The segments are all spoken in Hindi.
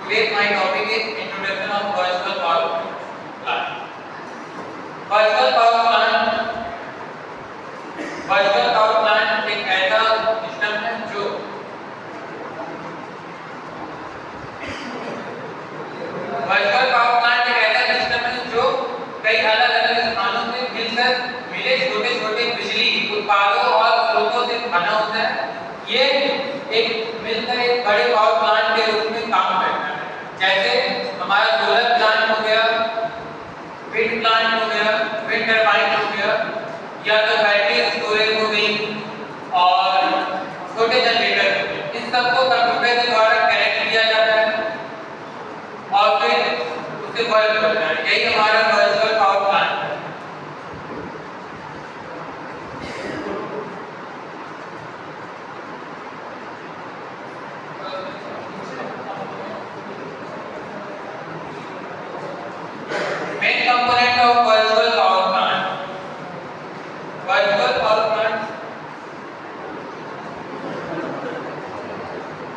Today my topic is introduction of virtual power plant. Virtual power plant एक ऐसा सिस्टम है जो कई अलग-अलग स्थानों से मिलकर मिले छोटे-छोटे बिजली उत्पादों और स्रोतों से बना होता है। ये एक मिलकर एक बड़े पावर प्लांट के रूप में काम करता है। जैसे हमारा सोलर प्लांट हो गया, विंड प्लांट हो गया, विंड टरबाइन हो गया, या तो बैटरी स्टोरेज हो गई और छोटे जनरेटर हो गए। इन सबको कंप्यूटर के द्वारा कनेक्ट किया जाता है और फिर उसे वर्क करता है। यही हमारा वर्चुअल पावर प्लांट है। Main component of virtual power plant. Virtual power plant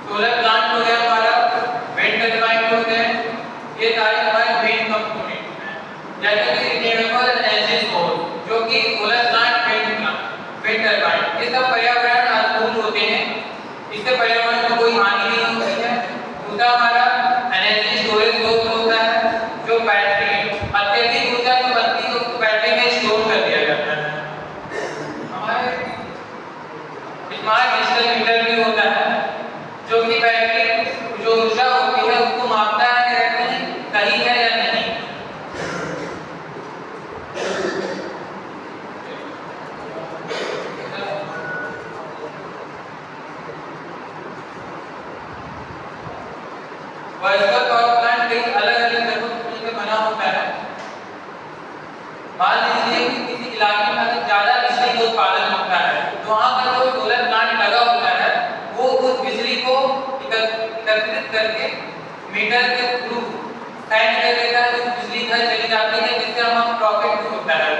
solar plant हो गया हमारा, विंड टरबाइन हो गए, ये सारे हमारे मेन कंपोनेंट हैं। जैसे कि रिन्यूएबल एनर्जी सोर्स जो कि सोलर प्लांट, विंड टरबाइन, ये सब पर्यावरण अनुकूल होते हैं। इससे पर्यावरण को कोई हानि नहीं होती है। दूसरा हमारा एनर्जी स्टोरेज सोर्स होता है जो बैटरी, अत्यधिक ऊर्जा जो बनती है उसको बैटरी में स्टोर कर दिया जाता है। हमारे स्मार्ट डिजिटल मीटर भी होता है जो कि बैटरी जो ऊर्जा होती है उसको मापता है कि सही है या नहीं। वर्चुअल पावर प्लांट कई अलग-अलग जगहों से बना होता है। मान लीजिए कि किसी इलाके में अगर ज्यादा बिजली का उत्पादन होता है तो वहां पर जो सोलर प्लांट लगा होता है वो उस बिजली को एकत्रित करके मीटर के थ्रू सेंड कर देता है, उस बिजली घर चली जाती है, जिससे हम प्रॉफिट भी होता है।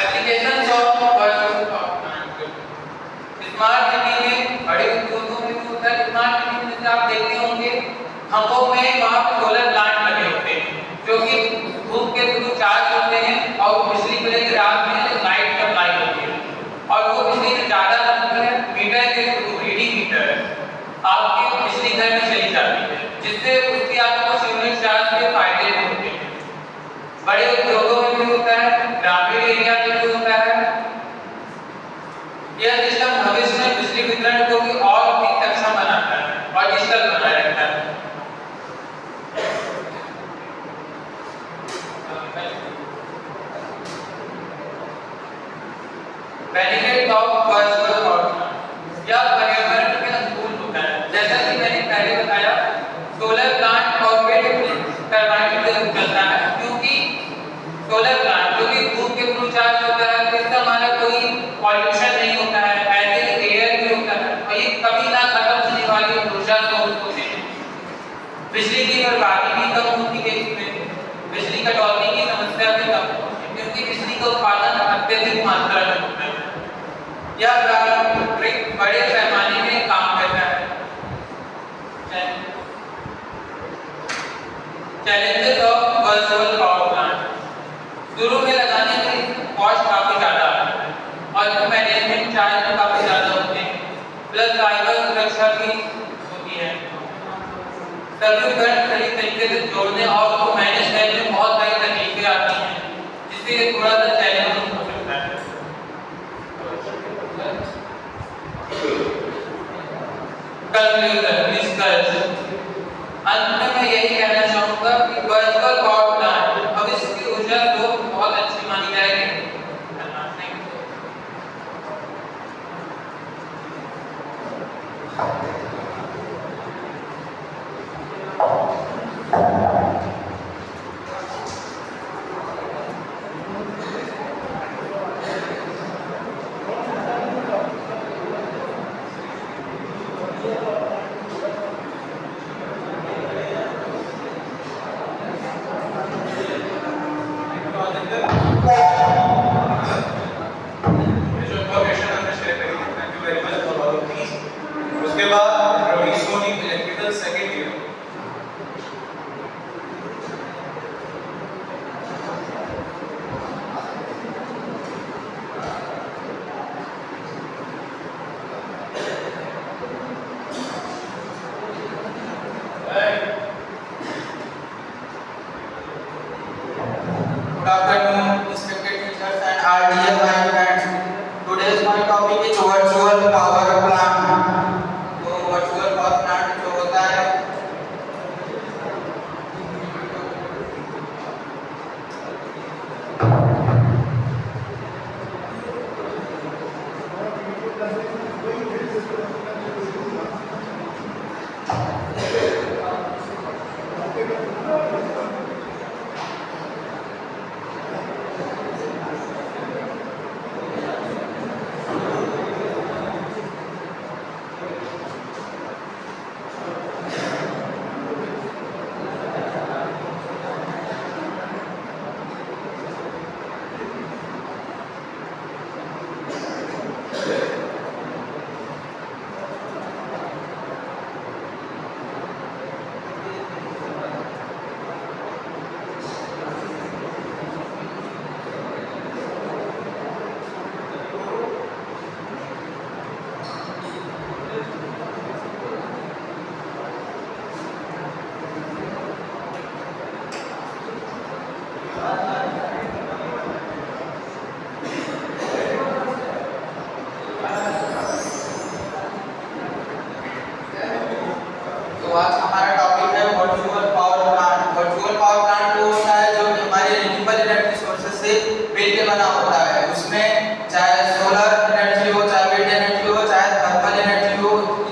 Applications of virtual power plant. Smart city में, बड़े उद्योगों में भी होता है। स्मार्ट सिटी में जैसे आप देखते होंगे खंभों में वहां पर सोलर प्लांट लगे होते हैं जो कि धूप के थ्रू चार्ज होते हैं और बिजली को लेकर रात में लाइट सप्लाई होती है और वो बिजली ज्यादा लगती है, मीटर के थ्रू रीडिंग मीटर आपके बिजली घर में चली जाती है, जिससे उसके आपको यूनिट चार्ज के फायदे होते हैं। बड़े उद्योगों में भी होता है, ग्रामीण एरिया में भी होता है। यह सिस्टम भविष्य में बिजली वितरण को भी और अधिक सक्षम बनाता है और डिजिटल बनाए रखता है। Benefit of virtual power plant, यह पर्यावरण के अनुकूल होता है। जैसा कि मैंने पहले बताया सोलर प्लांट और विंड टरबाइन से चलता है, क्योंकि सोलर प्लांट जो कि धूप के थ्रू चार्ज होता है तो इससे हमारा कोई पॉल्यूशन नहीं होता है, ऐसे एयर भी होता है और ये कभी ना खत्म होने वाली ऊर्जा स्रोत होते हैं। बिजली की बर्बादी भी कम होती है, इसमें बिजली कटौती की समस्या भी कम होती है क्योंकि बिजली का उत्पादन अत्यधिक मात्रा में होता है। यह बड़े पैमाने में काम करता है। Challenges of virtual power plant, शुरू में लगाने में कॉस्ट काफी ज्यादा आता है और मैनेजमेंट चार्ज भी काफी ज्यादा होते हैं, प्लस साइबर सुरक्षा भी होती है। सभी उपकरण सही तरीके से जोड़ने और उसको मैनेज करने में बहुत सारी तकलीफें आती हैं, जिससे थोड़ा सा चैलेंजिंग हो सकता है। कंक्लूजन, निष्कर्ष, अंत में मैं यही कहना चाहूंगा कि वर्चुअल पावर प्लांट भविष्य की ऊर्जा स्रोत बहुत अच्छी मानी जाएगी। टॉपिक है वर्चुअल पावर प्लांट। तो वर्चुअल पावर प्लांट जो होता है आज हमारा टॉपिक है virtual power plant. Virtual power plant वो होता है जो हमारे रिन्यूएबल एनर्जी सोर्सेज से मिलकर बना होता है। उसमें चाहे सोलर एनर्जी हो, चाहे विंड एनर्जी हो, चाहे थर्मल एनर्जी हो,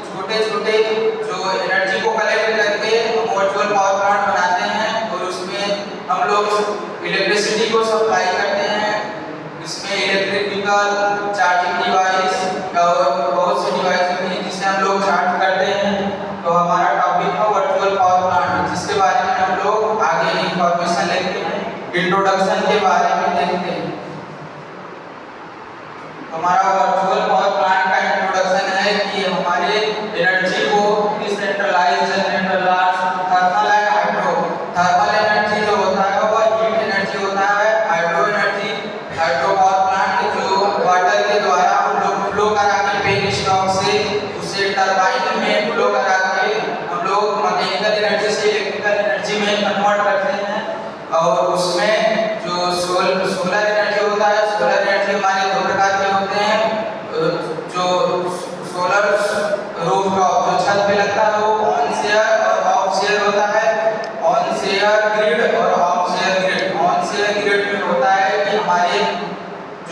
छोटे छोटे जो एनर्जी को कलेक्ट करके हम वर्चुअल पावर प्लांट बनाते हैं और उसमें हम लोग इलेक्ट्रिसिटी को सप्लाई करते हैं। इसमें इलेक्ट्रिक व्हीकल, चार्जिंग डिवाइस और बहुत से डिवाइस हैं जिससे हम लोग चार्ज करते हैं। तो हमारा टॉपिक है वर्चुअल पावर प्लांट, जिसके बारे में हम लोग आगे इंफॉर्मेशन लेते हैं, इंट्रोडक्शन के बारे में देखते हैं। हमारा वर्चुअल पावर प्लांट का इंट्रोडक्शन है कि हमारे एनर्जी को decentralised generator, large thermal and hydro. Thermal energy जो होता है वो हीट एनर्जी होता है। Hydro energy, hydro power plant जो वाटर के द्वारा हम लोग फ्लो करा के पेन स्टॉक से उसे टरबाइन में फ्लो करा मैकेनिकल एनर्जी से इलेक्ट्रिकल एनर्जी में कन्वर्ट करते हैं। और उसमें जो सोलर एनर्जी होता है, सोलर एनर्जी हमारे दो प्रकार के होते हैं। जो सोलर रूफटॉप जो छत पे लगता है वो ऑन शेयर और ऑफ शेयर होता है। ऑन शेयर ग्रिड और of share grid. On share grid में होता है कि हमारे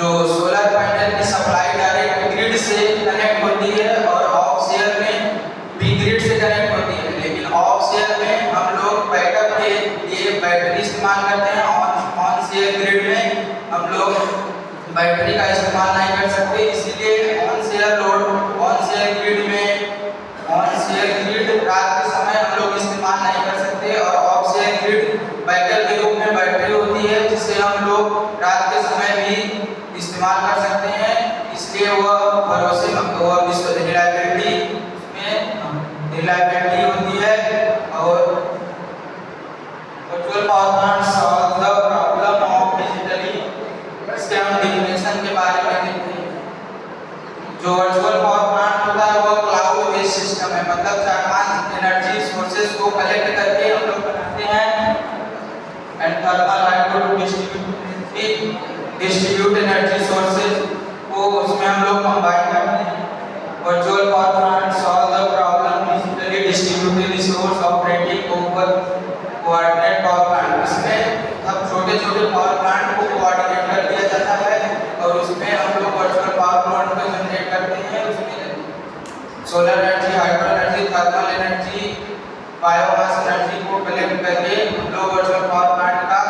जो सोलर पैनल की सप्लाई डायरेक्ट ग्रिड से कनेक्ट होती है और ऑफ शेयर में भी ग्रिड से कनेक्ट होती है। लेकिन ऑफ शेयर में हम लोग बैकअप के लिए बैटरी इस्तेमाल करते हैं। ऑन शेयर ग्रिड में हम लोग बैटरी का इस्तेमाल नहीं कर सकते, इसीलिए on share load, on share grid में, ऑन शेयर ग्रिड रात के समय हम लोग इस्तेमाल नहीं कर सकते। और ऑफ शेयर ग्रिड बैकअप के रूप में बैटरी होती है जिसे हम लोग रात के समय भी इस्तेमाल कर सकते हैं। इसलिए वह भरोसेमंद, वह रिलायबिलिटी होती है। और virtual power plant solve the problem of digitally. इसके हम डेफिनेशन के बारे में देखते हैं। जो वर्चुअल पावर प्लांट होता है वो क्लाउड बेस्ड सिस्टम है, मतलब 4-5 एनर्जी सोर्सेज को कलेक्ट करके हम लोग बनाते हैं। And thermal hydro distribute energy sources को उसमें हम लोग कंबाइन करते हैं। Virtual power plant solve the problem digitally distributed resource operating over coordinate power plant. इसमें अब छोटे छोटे पावर प्लांट को कोऑर्डिनेट कर दिया जाता है और उसमें हम लोग वर्चुअल पावर प्लांट को जनरेट करते हैं। उसमें solar energy, hydro energy, thermal energy, biomass energy को कलेक्ट करके हम लोग वर्चुअल पावर प्लांट का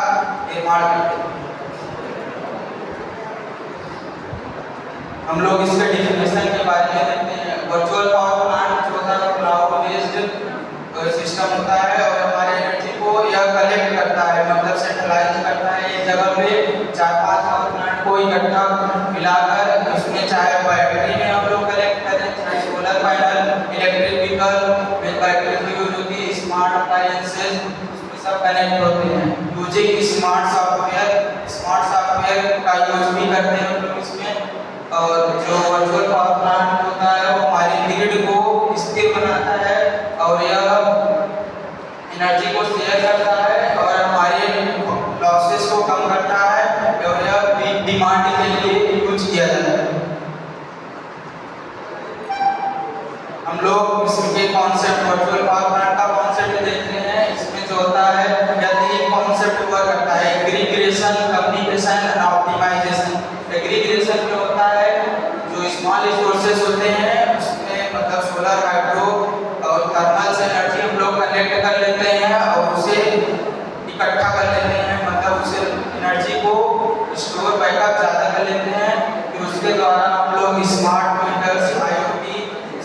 निर्माण करते हैं। हम लोग इसके डेफिनेशन के बारे में देखते हैं। वर्चुअल पावर प्लांट जो होता है क्लाउड बेस्ड सिस्टम होता है और हमारे एनर्जी को यह कलेक्ट करता है, मतलब सेंट्रलाइज करता है। एक जगह पे 4-5 पावर प्लांट को इकट्ठा मिलाकर उसमें चाहे बैटरी में हम लोग कलेक्ट करें, चाहे सोलर पैनल, इलेक्ट्रिक व्हीकल में बैटरी यूज होती है, स्मार्ट अप्लायंसेस उसमें सब कनेक्ट होते हैं। यूजिंग स्मार्ट सॉफ्टवेयर का यूज भी करते हैं हम लोग इसमें। और जो वर्चुअल पावर प्लांट होता है वो हमारी ग्रिड को स्थिर बनाता है और यह एनर्जी को शेयर करता है और हमारे लॉसेस को कम करता है और यह डिमांड के लिए हम लोग इसके कॉन्सेप्ट वर्चुअल पावर प्लांट का कॉन्सेप्ट देखते हैं। इसमें जो होता है या तीन कॉन्सेप्ट वर्क करता है, aggregation, communication and optimisation. Aggregation में होता है जो स्मॉल रिसोर्सेज होते हैं उसमें मतलब सोलर, हाइड्रो और थर्मल से एनर्जी हम लोग कलेक्ट कर लेते हैं और उसे इकट्ठा कर लेते हैं, मतलब उसे एनर्जी को स्टोर बैकअप ज़्यादा कर लेते हैं। फिर उसके द्वारा हम लोग स्मार्ट मीटर्स, IoT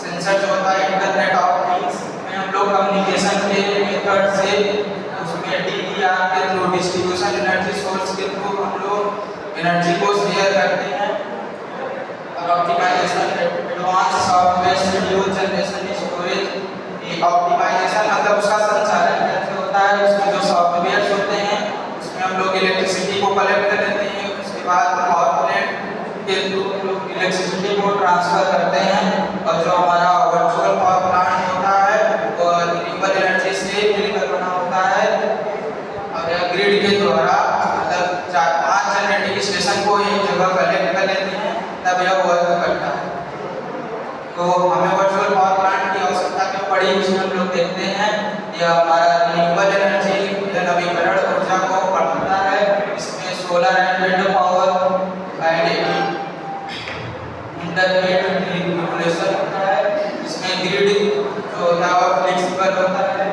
सेंसर जो होता है, इंटरनेट ऑफ थिंग्स में हम लोग कम्युनिकेशन के मेथड से उसमें DER के थ्रू, डिस्ट्रीब्यूशन एनर्जी सोर्स के थ्रू हम लोग एनर्जी को शेयर करते हैं। और optimisation, advance software schedule generation storage. Optimisation मतलब उसका संचालन कैसे होता है, उसमें जो सॉफ्टवेयर होते हैं उसमें हम लोग इलेक्ट्रिसिटी को कलेक्ट कर लेते हैं, उसके बाद पावर प्लांट के थ्रू हम लोग इलेक्ट्रिसिटी को ट्रांसफर करते हैं। और जो हमारा वर्चुअल पावर प्लांट होता है वो रिन्यूएबल एनर्जी से मिलकर बना होता है और यह ग्रिड के द्वारा मतलब 4-5 जनरेटिंग स्टेशन को एक जगह कलेक्ट कर लेते हैं, तब यह वर्क करता है। तो हमें वर्चुअल पावर प्लांट की आवश्यकता क्यों पड़ी, उसमें हम लोग देखते हैं। यह हमारा रिन्यूएबल एनर्जी या नवीकरण ऊर्जा को बढ़ाता है। इसमें solar and wind power and internet regulation होता है। इसमें ग्रिड जो होता है वो फ्लेक्सिबल होता है।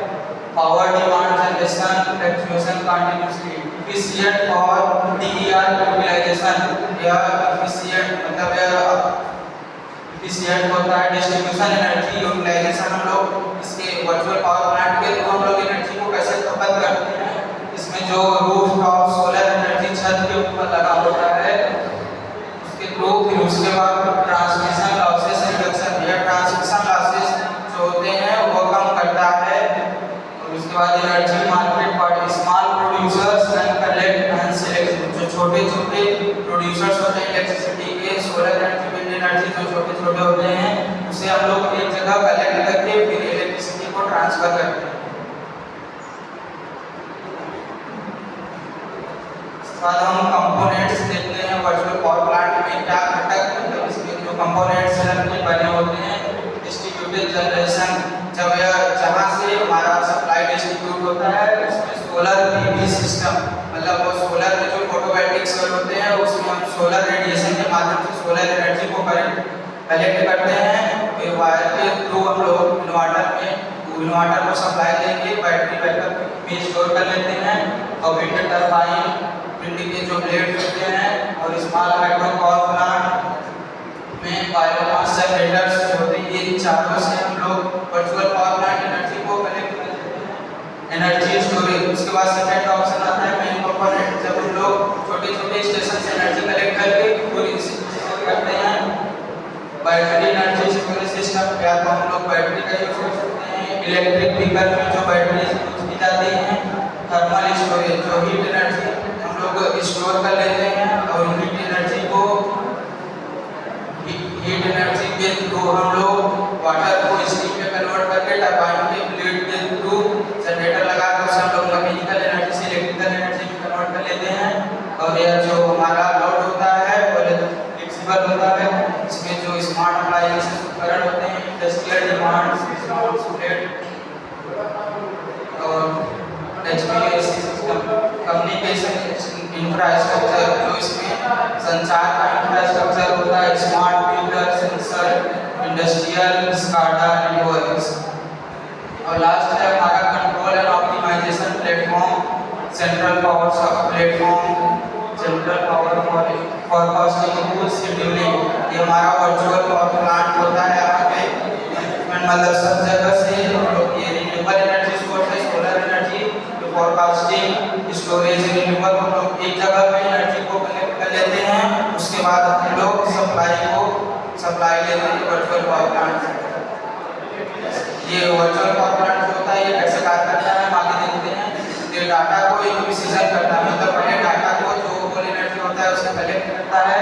Power demand generation, fluctuation continuously, efficient for DER utilisation. यह एफिशिएंट मतलब एफिशिएंट होता है। डिस्ट्रीब्यूशन एनर्जी यूटिलाइजेशन, हम लोग इसके वर्चुअल पावर प्लांट के थ्रू हम लोग एनर्जी को कैसे खपत करते हैं। इसमें जो रूफटॉप सोलर एनर्जी छत के ऊपर लगा होता है उसके थ्रू, फिर उसके बाद ट्रांसमिशन लॉसेस रिडक्शन, या ट्रांसमिशन लॉसेस जो होते हैं वो कम करता है। और उसके बाद एनर्जी मार्केट पर small producers can collect and select, जो छोटे छोटे प्रोड्यूसर्स होते हैं इलेक्ट्रिसिटी के, सोलर एनर्जी, विंड एनर्जी जो छोटे छोटे होते हैं उसे हम लोग एक जगह कलेक्ट करके फिर इलेक्ट्रिसिटी को ट्रांसफर करते हैं। बाद हम कंपोनेंट्स देखते हैं वर्चुअल पावर प्लांट में क्या घटक, मतलब इसमें जो कंपोनेंट्स बने होते हैं। डिस्ट्रीब्यूटेड जनरेशन, जब यह जहाँ से हमारा सप्लाई डिस्ट्रीब्यूट होता है उसमें सोलर PV सिस्टम, मतलब वो सोलर में जो फोटोवोल्टिक सेल होते हैं उसमें हम सोलर रेडिएशन के माध्यम से सोलर एनर्जी को कलेक्ट करते हैं। फिर वायर के थ्रू हम लोग इन्वर्टर को सप्लाई देंगे, बैटरी बैकअप में स्टोर कर लेते हैं। और विंड टरबाइन, विंड के जो ब्लेड होते हैं, और स्मॉल हाइड्रो पावर प्लांट में बायोमास जनरेटर्स होते हैं। ये चारों से हम लोग वर्चुअल पावर प्लांट एनर्जी को कलेक्ट करते हैं। एनर्जी स्टोरेज, उसके बाद सेकंड ऑप्शन आता है मेन कंपोनेंट, जब हम लोग छोटे छोटे स्टेशन से एनर्जी कलेक्ट करके पूरी स्टोर करते हैं। बैटरी एनर्जी स्टोरेज सिस्टम, या तो हम लोग बैटरी का यूज कर सकते हैं इलेक्ट्रिक व्हीकल में जो बैटरी यूज की जाती है। थर्मल स्टोरेज, जो हीट एनर्जी हम लोग स्टोर कर लेते हैं और हीट एनर्जी के थ्रू हम लोग वाटर को स्टीम में कन्वर्ट करके टरबाइन के ब्लेड के थ्रू जनरेटर लगा कर उसे हम लोग मैकेनिकल एनर्जी से इलेक्ट्रिकल एनर्जी में कन्वर्ट कर लेते हैं। और यह जो हमारा लोड होता है वो फ्लेक्सिबल होता है। इसमें जो स्मार्ट अप्लायंसेस उपकरण होते हैं, इंडस्ट्रियल डिमांड और HVAC सिस्टम, कम्युनिकेशन इंफ्रास्ट्रक्चर, जो इसमें संचार का इंफ्रास्ट्रक्चर होता है, smart meter, sensor, industrial SCADA networks. और लास्ट है हमारा control and optimisation platform, central power platform, central power forecasting tool, scheduling. ये हमारा वर्चुअल पावर प्लांट होता है। यहाँ पे मतलब सब जगह से ये रिन्यूएबल एनर्जी सोर्स है, solar energy, forecasting, storage, renewable, हम लोग एक जगह पे एनर्जी को कलेक्ट कर लेते हैं। उसके बाद हम लोग सप्लाई लेते हैं वर्चुअल पावर प्लांट से। ये वर्चुअल पावर प्लांट जो होता है ये कैसे कार्य करता है हम आगे देखते हैं। ये डाटा को एक्विजिशन करता है, मतलब पहले डाटा को जो कोल एनर्जी होता है उसे कलेक्ट करता है।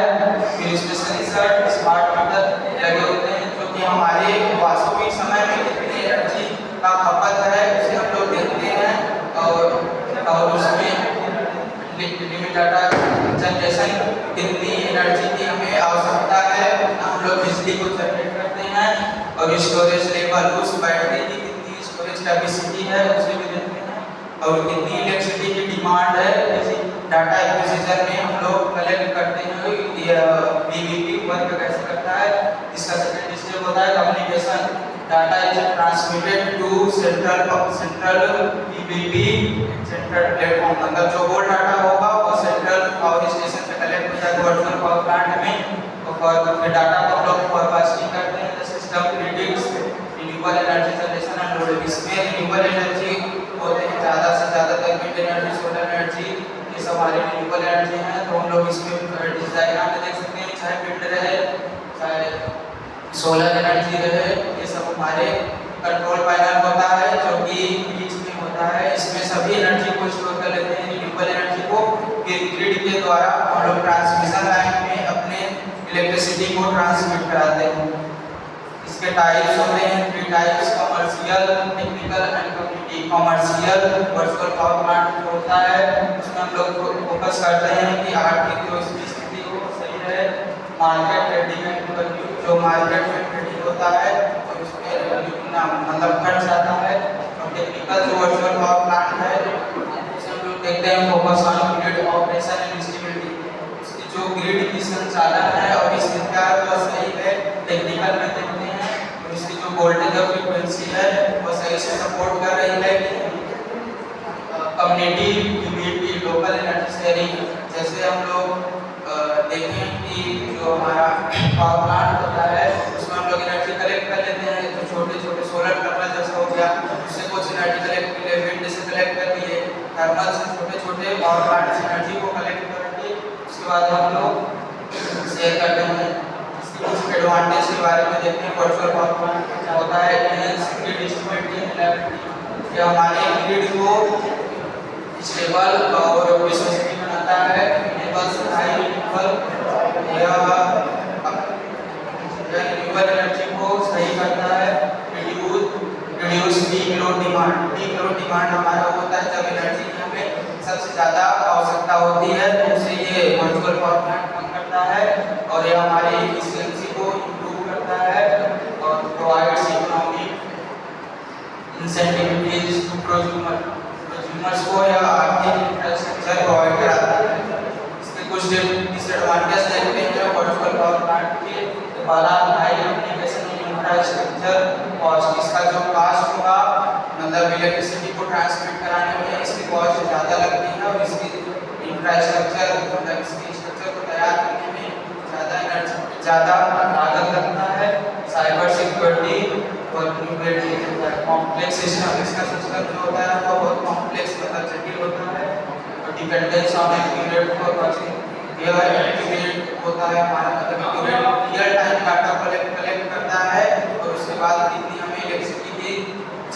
फिर इसमें सेंसर, स्मार्ट मीटर लगे होते हैं जो कि हमारे वास्तविक समय में कितनी एनर्जी का खपत है उसे हम लोग देखते हैं। और उसमें लिमिट डाटा जनरेशन, कितनी एनर्जी की हमें आवश्यकता है, हम लोग बिजली को जनरेट करते हैं। और और स्टोरेज लेवल, उस बैटरी की कितनी स्टोरेज कैपेसिटी है उसे भी देखते हैं, और कितनी इलेक्ट्रिसिटी की डिमांड है। जैसे डाटा एक्विजिशन में हम लोग कलेक्ट करते हैं, बीबीपी वर्क कैसे करता है, इसका सेकंड स्टेप होता है communication. Data is transmitted to central VPP central platform, मतलब जो वो डाटा होगा वो सेंट्रल पावर स्टेशन से कलेक्ट हो जाएगा वर्चुअल पावर प्लांट में, और फिर डाटा को हम लोग फोरकास्टिंग करते हैं। The system predicts renewable energy generation and load. इसमें रिन्यूएबल एनर्जी होते हैं ज़्यादा से ज़्यादा विंड एनर्जी, सोलर एनर्जी, ये सब हमारे रिन्यूएबल एनर्जी हैं। तो हम लोग इसमें डायग्राम में देख सकते हैं, चाहे विंड रहे चाहे सोलर एनर्जी रहे, ये सब हमारे कंट्रोल पैनल होता है जो कि बीच में होता है। इसमें सभी एनर्जी को स्टोर कर लेते हैं, रिन्यूएबल एनर्जी को फिर ग्रिड के द्वारा हम लोग ट्रांसमिशन लाइन में अपने इलेक्ट्रिसिटी को ट्रांसमिट कराते हैं। इसके टाइप्स होते हैं 3 types, commercial, technical and community. Commercial virtual power plant जो होता है उसमें हम लोग फोकस करते हैं कि आर्थिक जो स्थिति हो सही रहे, मार्केट रेडिमेड वैल्यू जो मार्केट में ट्रेडिंग होता है और उसमें मतलब खर्च आता है। और टेक्निकल जो वर्चुअल पावर प्लांट है उसमें हम लोग देखते हैं focus on grid operation and stability, उसकी जो ग्रिड की संचालन है और स्थिरता वो सही है। टेक्निकल में देखते हैं और इसकी जो वोल्टेज और फ्रीक्वेंसी है वो सही से सपोर्ट कर रही है। Community utility local energy sharing, जैसे हम लोग देखें कि जो हमारा पावर प्लांट होता है उसमें हम लोग एनर्जी कलेक्ट कर लेते हैं, जो छोटे छोटे सोलर पैनल जैसा हो गया उससे कुछ एनर्जी कलेक्ट कर लिए, विंड से कलेक्ट कर लिए, थर्मल से छोटे छोटे पावर प्लांट से एनर्जी को कलेक्ट करके उसके बाद हम लोग शेयर करते हैं। इसके कुछ एडवांटेज के बारे में देखते हैं। वर्चुअल पावर प्लांट क्या होता है, ग्रिड डिस्ट्रीब्यूटेड, ये हमारे ग्रिड को स्टेबल और विश्वसनीय बनाता है। इनेबल्स हाई रिन्यूएबल एनर्जी को सही करता है। Reduce peak load demand, peak load demand हमारा होता है जब एनर्जी की हमें सबसे ज़्यादा आवश्यकता होती है, तो उसे ये वर्चुअल पावर प्लांट कम करता है और ये हमारी एफिशिएंसी को इम्प्रूव करता है और प्रोवाइड्स इकोनॉमिक इंसेंटिविटीज टू प्रोज्यूमर्स को या आर्थिक इंफ्रास्ट्रक्चर प्रोवाइड कराता है। इसके कुछ डिसएडवांटेज देखते हैं वर्चुअल पावर प्लांट के। पहला हाई एप्लीकेशन इंफ्रास्ट्रक्चर कॉस्ट, इसका जो कॉस्ट होगा मतलब इलेक्ट्रिसिटी को ट्रांसमिट कराने में इसकी कॉस्ट ज़्यादा लगती है और इसकी इंफ्रास्ट्रक्चर मतलब इसकी स्ट्रक्चर को तैयार करने में ज़्यादा लागत लगता है। साइबर सिक्योरिटी और कॉम्प्लेक्स सिस्टम, इसका सिस्टम जो होता है वो बहुत कॉम्प्लेक्स मतलब जटिल होता है और dependence on accurate for watching, यह एक्यूरेट होता है हमारा मतलब रियल टाइम डाटा कलेक्ट करता है और उसके बाद कितनी हमें इलेक्ट्रिसिटी की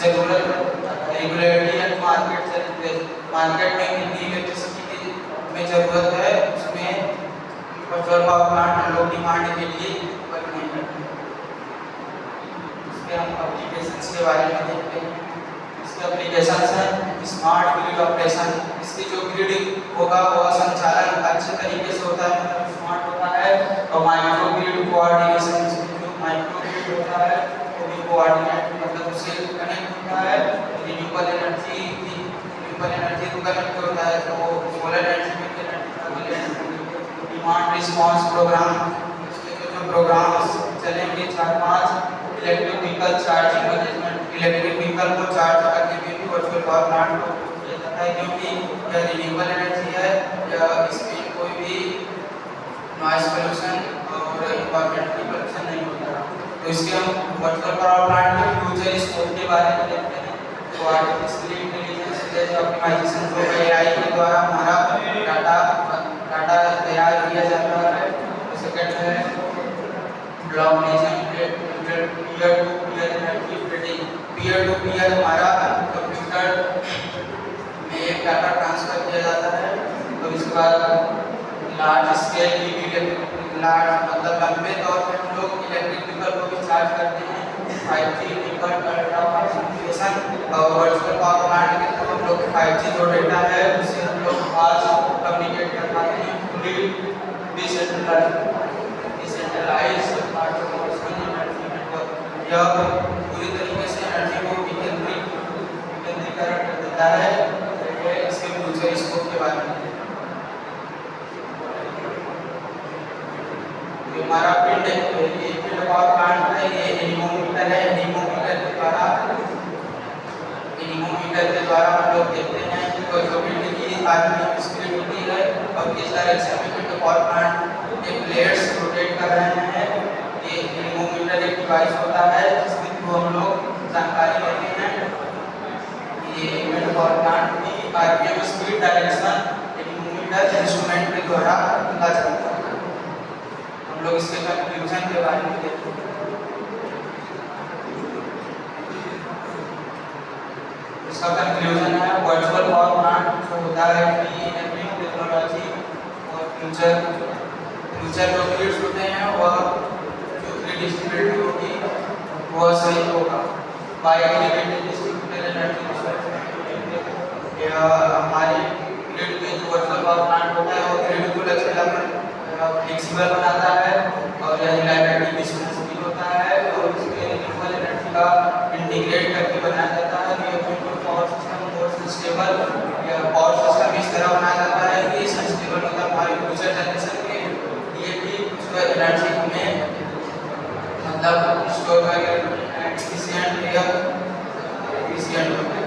जरूरत है। रेगुलेटरी एंड मार्केट में कितनी इलेक्ट्रिसिटी की हमें जरूरत है उसमें virtual power plant load demand के लिए बने हैं। इसके हम एप्लीकेशंस के बारे में देखते हैं। इसके एप्लीकेशंस हैं स्मार्ट ग्रिड ऑपरेशन, इसकी जो ग्रिड होगा वो संचालन अच्छे तरीके से होता है मतलब स्मार्ट होता है। और माइक्रो ग्रिड कोऑर्डिनेशन, जो माइक्रो ग्रिड होता है वो भी कोऑर्डिनेट मतलब उससे कनेक्ट होता है। रिन्यूएबल एनर्जी को कनेक्ट होता है तो सोलर एनर्जी में कनेक्ट। डिमांड रिस्पांस प्रोग्राम, इसमें जो प्रोग्राम चलेंगे 4-5 electric vehicle charging management, electric vehicle को चार्ज करने में भी वर्चुअल पावर प्लांट को किया जाता है क्योंकि यह रिन्यूएबल एनर्जी है, या इसमें कोई भी नॉइज पोल्यूशन और एनवायरमेंटल पोल्यूशन नहीं होता। तो इसके हम वर्चुअल पावर प्लांट के फ्यूचर स्कोप के बारे में देखते हैं। तो आर्टिफिशियल इंटेलिजेंस जैसे ऑप्टिमाइजेशन जो एआई के द्वारा हमारा डाटा तैयार किया जाता है। तो सेकंड है blockchain peer to peer energy trading, peer to peer हमारा कंप्यूटर में एक डाटा ट्रांसफर किया जाता है और इसके बाद लार्ज स्केल लार्ज मतलब लंबे तौर पर हम लोग इलेक्ट्रिक व्हीकल को भी चार्ज करते हैं। 5G vehicle ultra fast communication और वर्चुअल पावर प्लांट के थ्रू हम लोग 5G जो डेटा है उससे हम लोग फास्ट कम्युनिकेट कर पाते हैं। Fully decentralised automation energy network, यह पूरी तरीके से एनर्जी को विकेंद्रीकरण कर देता है। ये इसके फ्यूचर स्कोप के बारे में। ये हमारा पिंड है, ये पिंड पावर प्लांट है, ये एनीमोमीटर है। एनीमोमीटर के द्वारा हम लोग देखते हैं कि जो पिंड की आर्मिक स्पीड होती है और किस डायरेक्शन में पिंड पावर प्लांट के प्लेट्स रोटेट कर रहे हैं। ये एनीमोमीटर एक डिवाइस होता है जिसके थ्रू हम लोग जानकारी लेते हैं। ये पिंड पावर प्लांट की RPM speed direction anemometer instrument के द्वारा पता चलता है। हम लोग इसके कंक्लूजन के बारे में देखते हैं। इसका कंक्लूजन है वर्चुअल पावर प्लांट जो होता है कि एनर्जी टेक्नोलॉजी और फ्यूचर जो ग्रिड्स होते हैं वह जो ग्रिड डिस्ट्रीब्यूटेड होगी वह सही होगा। By integrated distributed energy resource हमारे ग्रिड के जो वर्चुअल पावर प्लांट होता है वो ग्रिड को लचीलापन फ्लेक्सिबल बनाता है और यह रिलायबिलिटी भी सुनिश्चित होता है और इसके रिन्यूएबल एनर्जी का इंटीग्रेट करके बनाया जाता है। पावर सिस्टम मोर स्टेबल या पावर सिस्टम इस तरह बनाया जाता है कि सस्टेनेबल मतलब हमारे फ्यूचर जनरेशन के लिए भी उसका एनर्जी में मतलब स्टोर करके एफिशिएंट या एफिशिएंट होता है।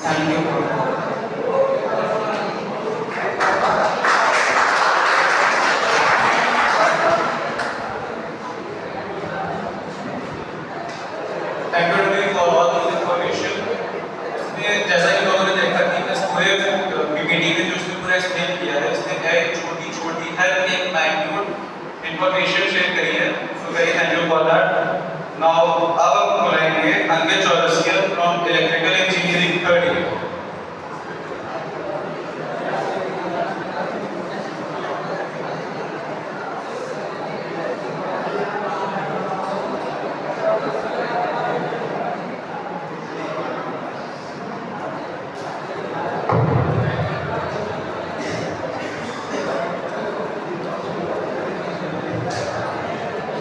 Thank you. जैसा कि लोगों ने देखा कि इस पूरे पीपीटी में जो उसने पूरा एक्सप्लेन किया है उसने एक छोटी हर एक माइन्यूट इंफॉर्मेशन शेयर करी है। So very thank you for that. Now अब हम बुलाएंगे Ankit Chaurasia from electrical engineering third year.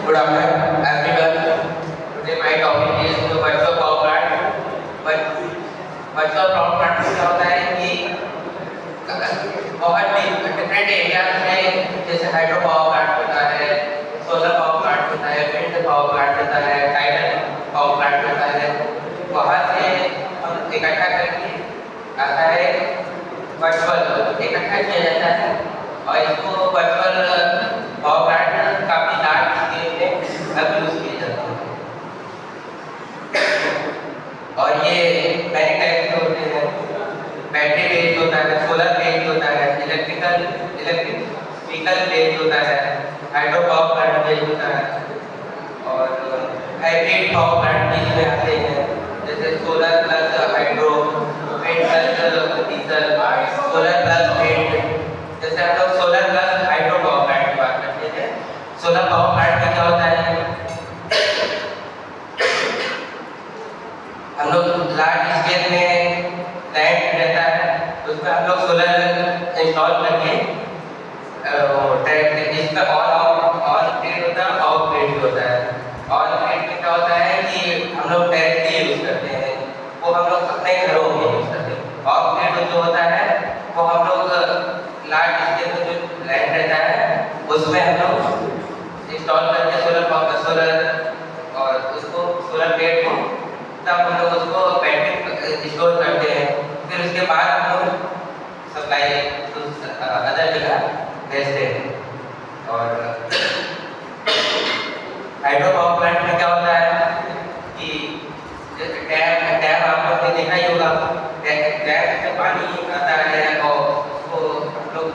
Good afternoon, everyone. Today my topic is the virtual power plant. Virtual power plant में क्या होता है कि बहुत डिफरेंट एरियाज में जैसे हाइड्रो पावर प्लांट होता है, सोलर पावर प्लांट होता है, विंड पावर प्लांट होता है, टाइडल पावर प्लांट होता है। वहाँ से हम इकट्ठा करके आता है वर्चुअल इकट्ठा किया जाता है और इसको वर्चुअल पावर प्लांट काफी लार्ज स्केल में अब यूज किए जाते हैं। और ये मैनी टाइप के होते हैं, बैटरी बेस्ड होता है, सोलर बेस्ड होता है, इलेक्ट्रिक व्हीकल बेस्ड होता है, हाइड्रो पावर प्लांट बेस्ड होता है और हाइब्रिड पावर प्लांट भी इसमें आते हैं जैसे solar plus hydro, wind plus diesel, solar plus wind. जैसे हम लोग solar plus hydro power plant की बात करते हैं। सोलर पावर प्लांट में क्या होता है, हम लोग लार्ज स्केल में लैंड रहता है उसमें हम लोग सोलर इंस्टॉल करके इसका ऑन ग्रिड होता है, ऑफ ग्रिड होता है। ऑन ग्रिड में क्या होता है कि हम लोग डायरेक्टली यूज करते हैं, वो हम लोग अपने घरों में यूज करते हैं। ऑफ ग्रिड जो होता है वो हम लोग लार्ज स्केल में जो लैंड रहता है उसमें हम लोग इंस्टॉल करके सोलर और उसको सोलर प्लेट को तब हम लोग उसको बैटरी स्टोर करते हैं। फिर उसके बाद हम लोग सप्लाई अदर जगह भेजते हैं। और हाइड्रो पावर प्लांट में क्या होता है कि डैम आप लोग ने देखा ही होगा, डैम से पानी आता है और उसको हम लोग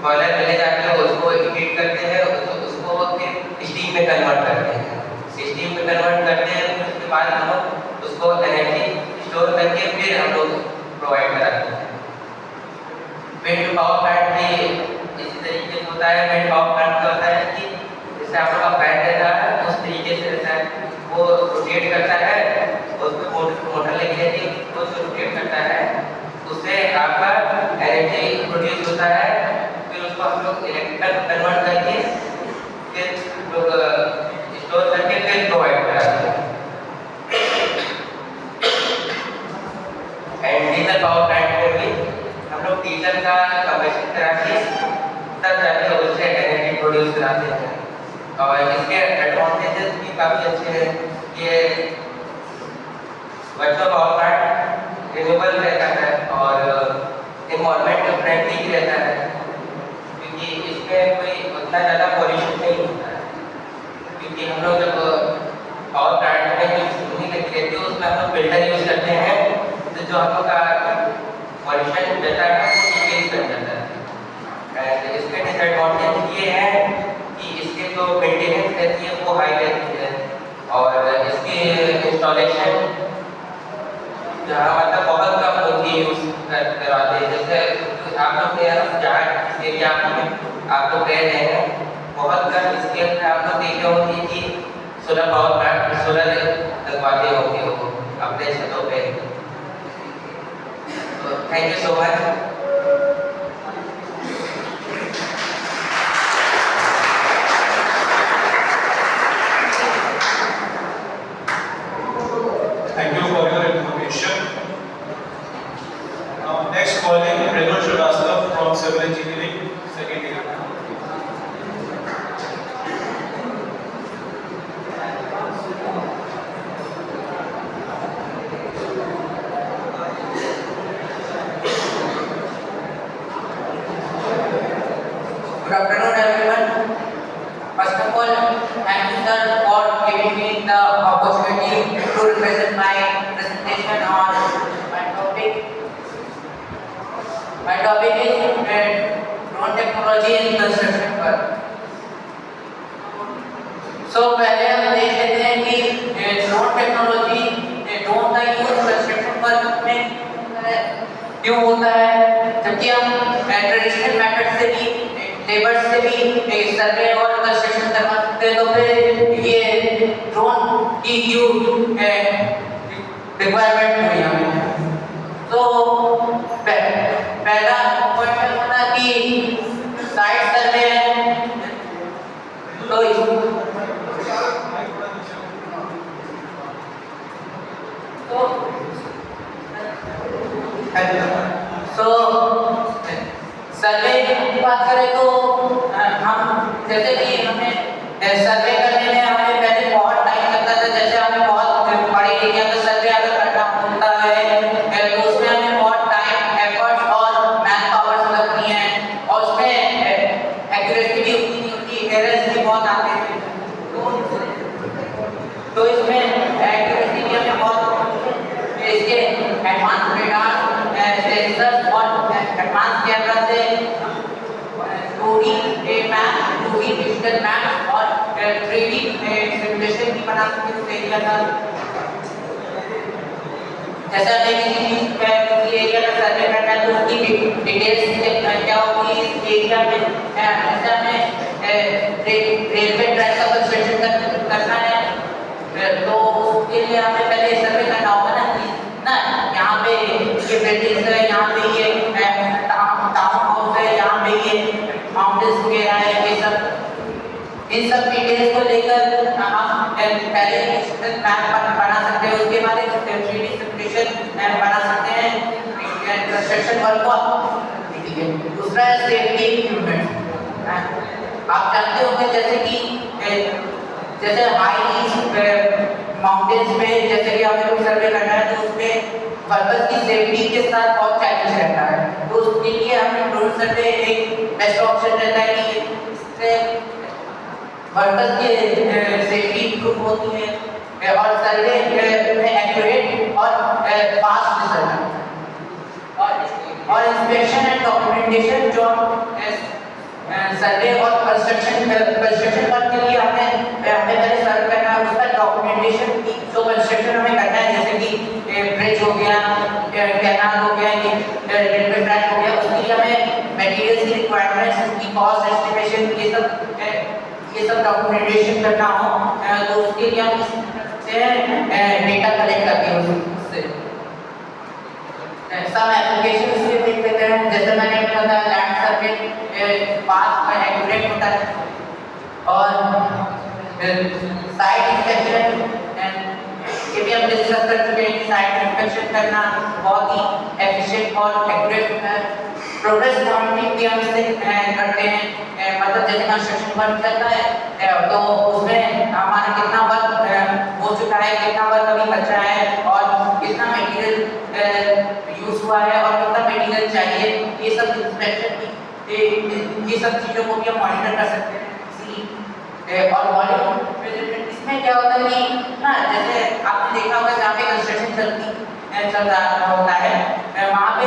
बॉयलर में ले जाकर उसको हीट करते हैं, उसको फिर स्टीम में कन्वर्ट करते हैं। स्टीम में कन्वर्ट करते हैं फिर उसके बाद हम लोग उसको एनर्जी स्टोर करके फिर हम लोग प्रोवाइड कराते हैं। विंड पावर प्लांट भी इसी तरीके से होता है। विंड पावर प्लांट का होता है कि जैसे आप लोग का फैन रहता है उस तरीके से रहता है, वो रोटेट करता है, उसमें मोटर लगी रहती है, वो रोटेट करता है, उससे आपका एनर्जी प्रोड्यूस होता है फिर उसको हम लोग इलेक्ट्रिकल कन्वर्ट करके फिर लोग स्टोर करके फिर प्रोवाइड कराते हैं। एंड डीजल पावर प्लांट में भी हम लोग डीजल का कंबशन करा के तब जाके उससे एनर्जी प्रोड्यूस कराते हैं। और इसके एडवांटेजेस भी काफ़ी अच्छे हैं। ये वर्चुअल पावर प्लांट रिन्यूएबल रहता है और इन्वायरमेंट फ्रेंडली भी रहता है, क्योंकि इसमें कोई उतना ज़्यादा पॉल्यूशन नहीं होता है। क्योंकि हम लोग जब पावर प्लांट में जो भूमि लगी रहती है उसमें हम लोग फिल्टर यूज़ करते हैं, तो जो हम लोग का पॉल्यूशन रहता है वो डिक्रीज कर जाता है। एंड इसके डिसएडवांटेज ये है कि इसके जो मेंटेनेंस रहती है वो हाई रहती है और इसकी इंस्टॉलेशन जहाँ मतलब बहुत कम होती है यूज़ करवाते हैं। जैसे आप लोग जहाँ जिस एरिया में आप लोग रह रहे हैं बहुत कम स्केल में आप लोग देखे होंगे कि सोलर पावर प्लांट सोलर लगवाते होंगे वो अपने छतों पे। तो thank you so much. Thank you for your information. Now, next calling Renu Srivastava from Civil Engineering, second year. Good afternoon, everyone. First of all, thank you, sir, for giving me the opportunity to represent my presentation on my topic. My topic is drone technology in construction work. So पहले हम देख लेते हैं कि ड्रोन टेक्नोलॉजी, ड्रोन का यूज कंस्ट्रक्शन वर्क में क्यों होता है, जबकि हम ट्रेडिशनल मेथड से भी लेबर से भी सर्वे और कंस्ट्रक्शन करवा सकते हैं। तो फिर ये ड्रोन की क्यों रिक्वायरमेंट हुई हमें। तो पहला पॉइंट होता कि साइट सर्वे है, तो सर्वे की बात करें तो हम जैसे कि हमें सर्वे करने में हमें पहले बहुत टाइम लगता था। जैसे हमें बहुत बड़े एरिया का सर्वे अगर करना होता है तो उसमें हमें बहुत टाइम, एफर्ट और मैन पावर लगती है और उसमें एक्यूरेसी भी उतनी नहीं होती, एरर्स भी बहुत आते हैं। तो इसमें एक्यूरेसी भी हमें बहुत इसके एडवांस रेडार सेंसर्स और एडवांस कैमरा से 2D map, 2D digital map और 3D सिमुलेशन भी बना सकते हैं उस एरिया का। जैसा किसी एरिया का सर्वे करना है तो उसकी डिटेल्स क्या होगी इस एरिया में। जैसे हमें रेलवे ट्रैक का कंस्ट्रक्शन करना है तो उसके लिए हमें पहले सर्वे करना होगा ना यहाँ पे ये बिल्डिंग्स है, यहाँ पे ये टाउन हाउस है, यहाँ पे ये माउंटेन्स वगैरह है, ये सब इन सब डिटेल्स को लेकर हम पहले मैप बना सकते हैं। उसके बाद एक 3D सिमुलेशन बना सकते हैं कंस्ट्रक्शन वर्क को। दूसरा है सेफ्टी इक्विपमेंट। आप जानते होंगे जैसे हाई माउंटेन्स पे जैसे कि हमें कोई सर्वे करना है तो उसमें वर्कर्स की सेफ्टी के साथ बहुत चैलेंज रहता है। तो उसके लिए हमें ड्रोन सर्वे एक बेस्ट ऑप्शन रहता है कि इससे वर्कर्स की सेफ्टी इंप्रूव होती है और सर्वे में एक्यूरेट और फास्ट रिजल्ट और इंस्पेक्शन एंड डॉक्यूमेंटेशन जो सर्वे और कंस्ट्रक्शन वर्क के लिए हमें पहले सर्वे करना है, उसका डॉक्यूमेंटेशन जो कंस्ट्रक्शन हमें करना है जैसे कि ब्रिज हो गया, कैनाल हो गया, रेलवे ट्रैक हो गया, उसके लिए हमें मटेरियल्स की रिक्वायरमेंट्स, उसकी कॉस्ट एस्टिमेशन ये सब डॉक्यूमेंटेशन करना हो तो उसके लिए हम डेटा कलेक्ट करके उससे some applications we think that जैसे मैंने बताया लैंड सर्वे पास में एक्यूरेट होता है और साइट इंस्पेक्शन ये भी हम डिस्कस कर चुके हैं कि साइट इंस्पेक्शन करना बहुत ही एफिशिएंट और एक्यूरेट होता है। प्रोग्रेस मॉनिटरिंग भी हम इससे करते हैं, मतलब जैसे कंस्ट्रक्शन वर्क चल रहा है तो उसमें हमारा कितना वर्क हो चुका है, कितना वर्क अभी बचा है और कितना मटेरियल यूज हुआ है और कितना मटेरियल चाहिए, ये सब इंस्पेक्शन ये सब चीज़ों को भी हम मॉनिटर कर सकते हैं। और वॉल्यूम मेजरमेंट इसमें क्या होता है कि ना जैसे आपने देखा होगा जहाँ पे कंस्ट्रक्शन चल रहा होता है वहाँ पे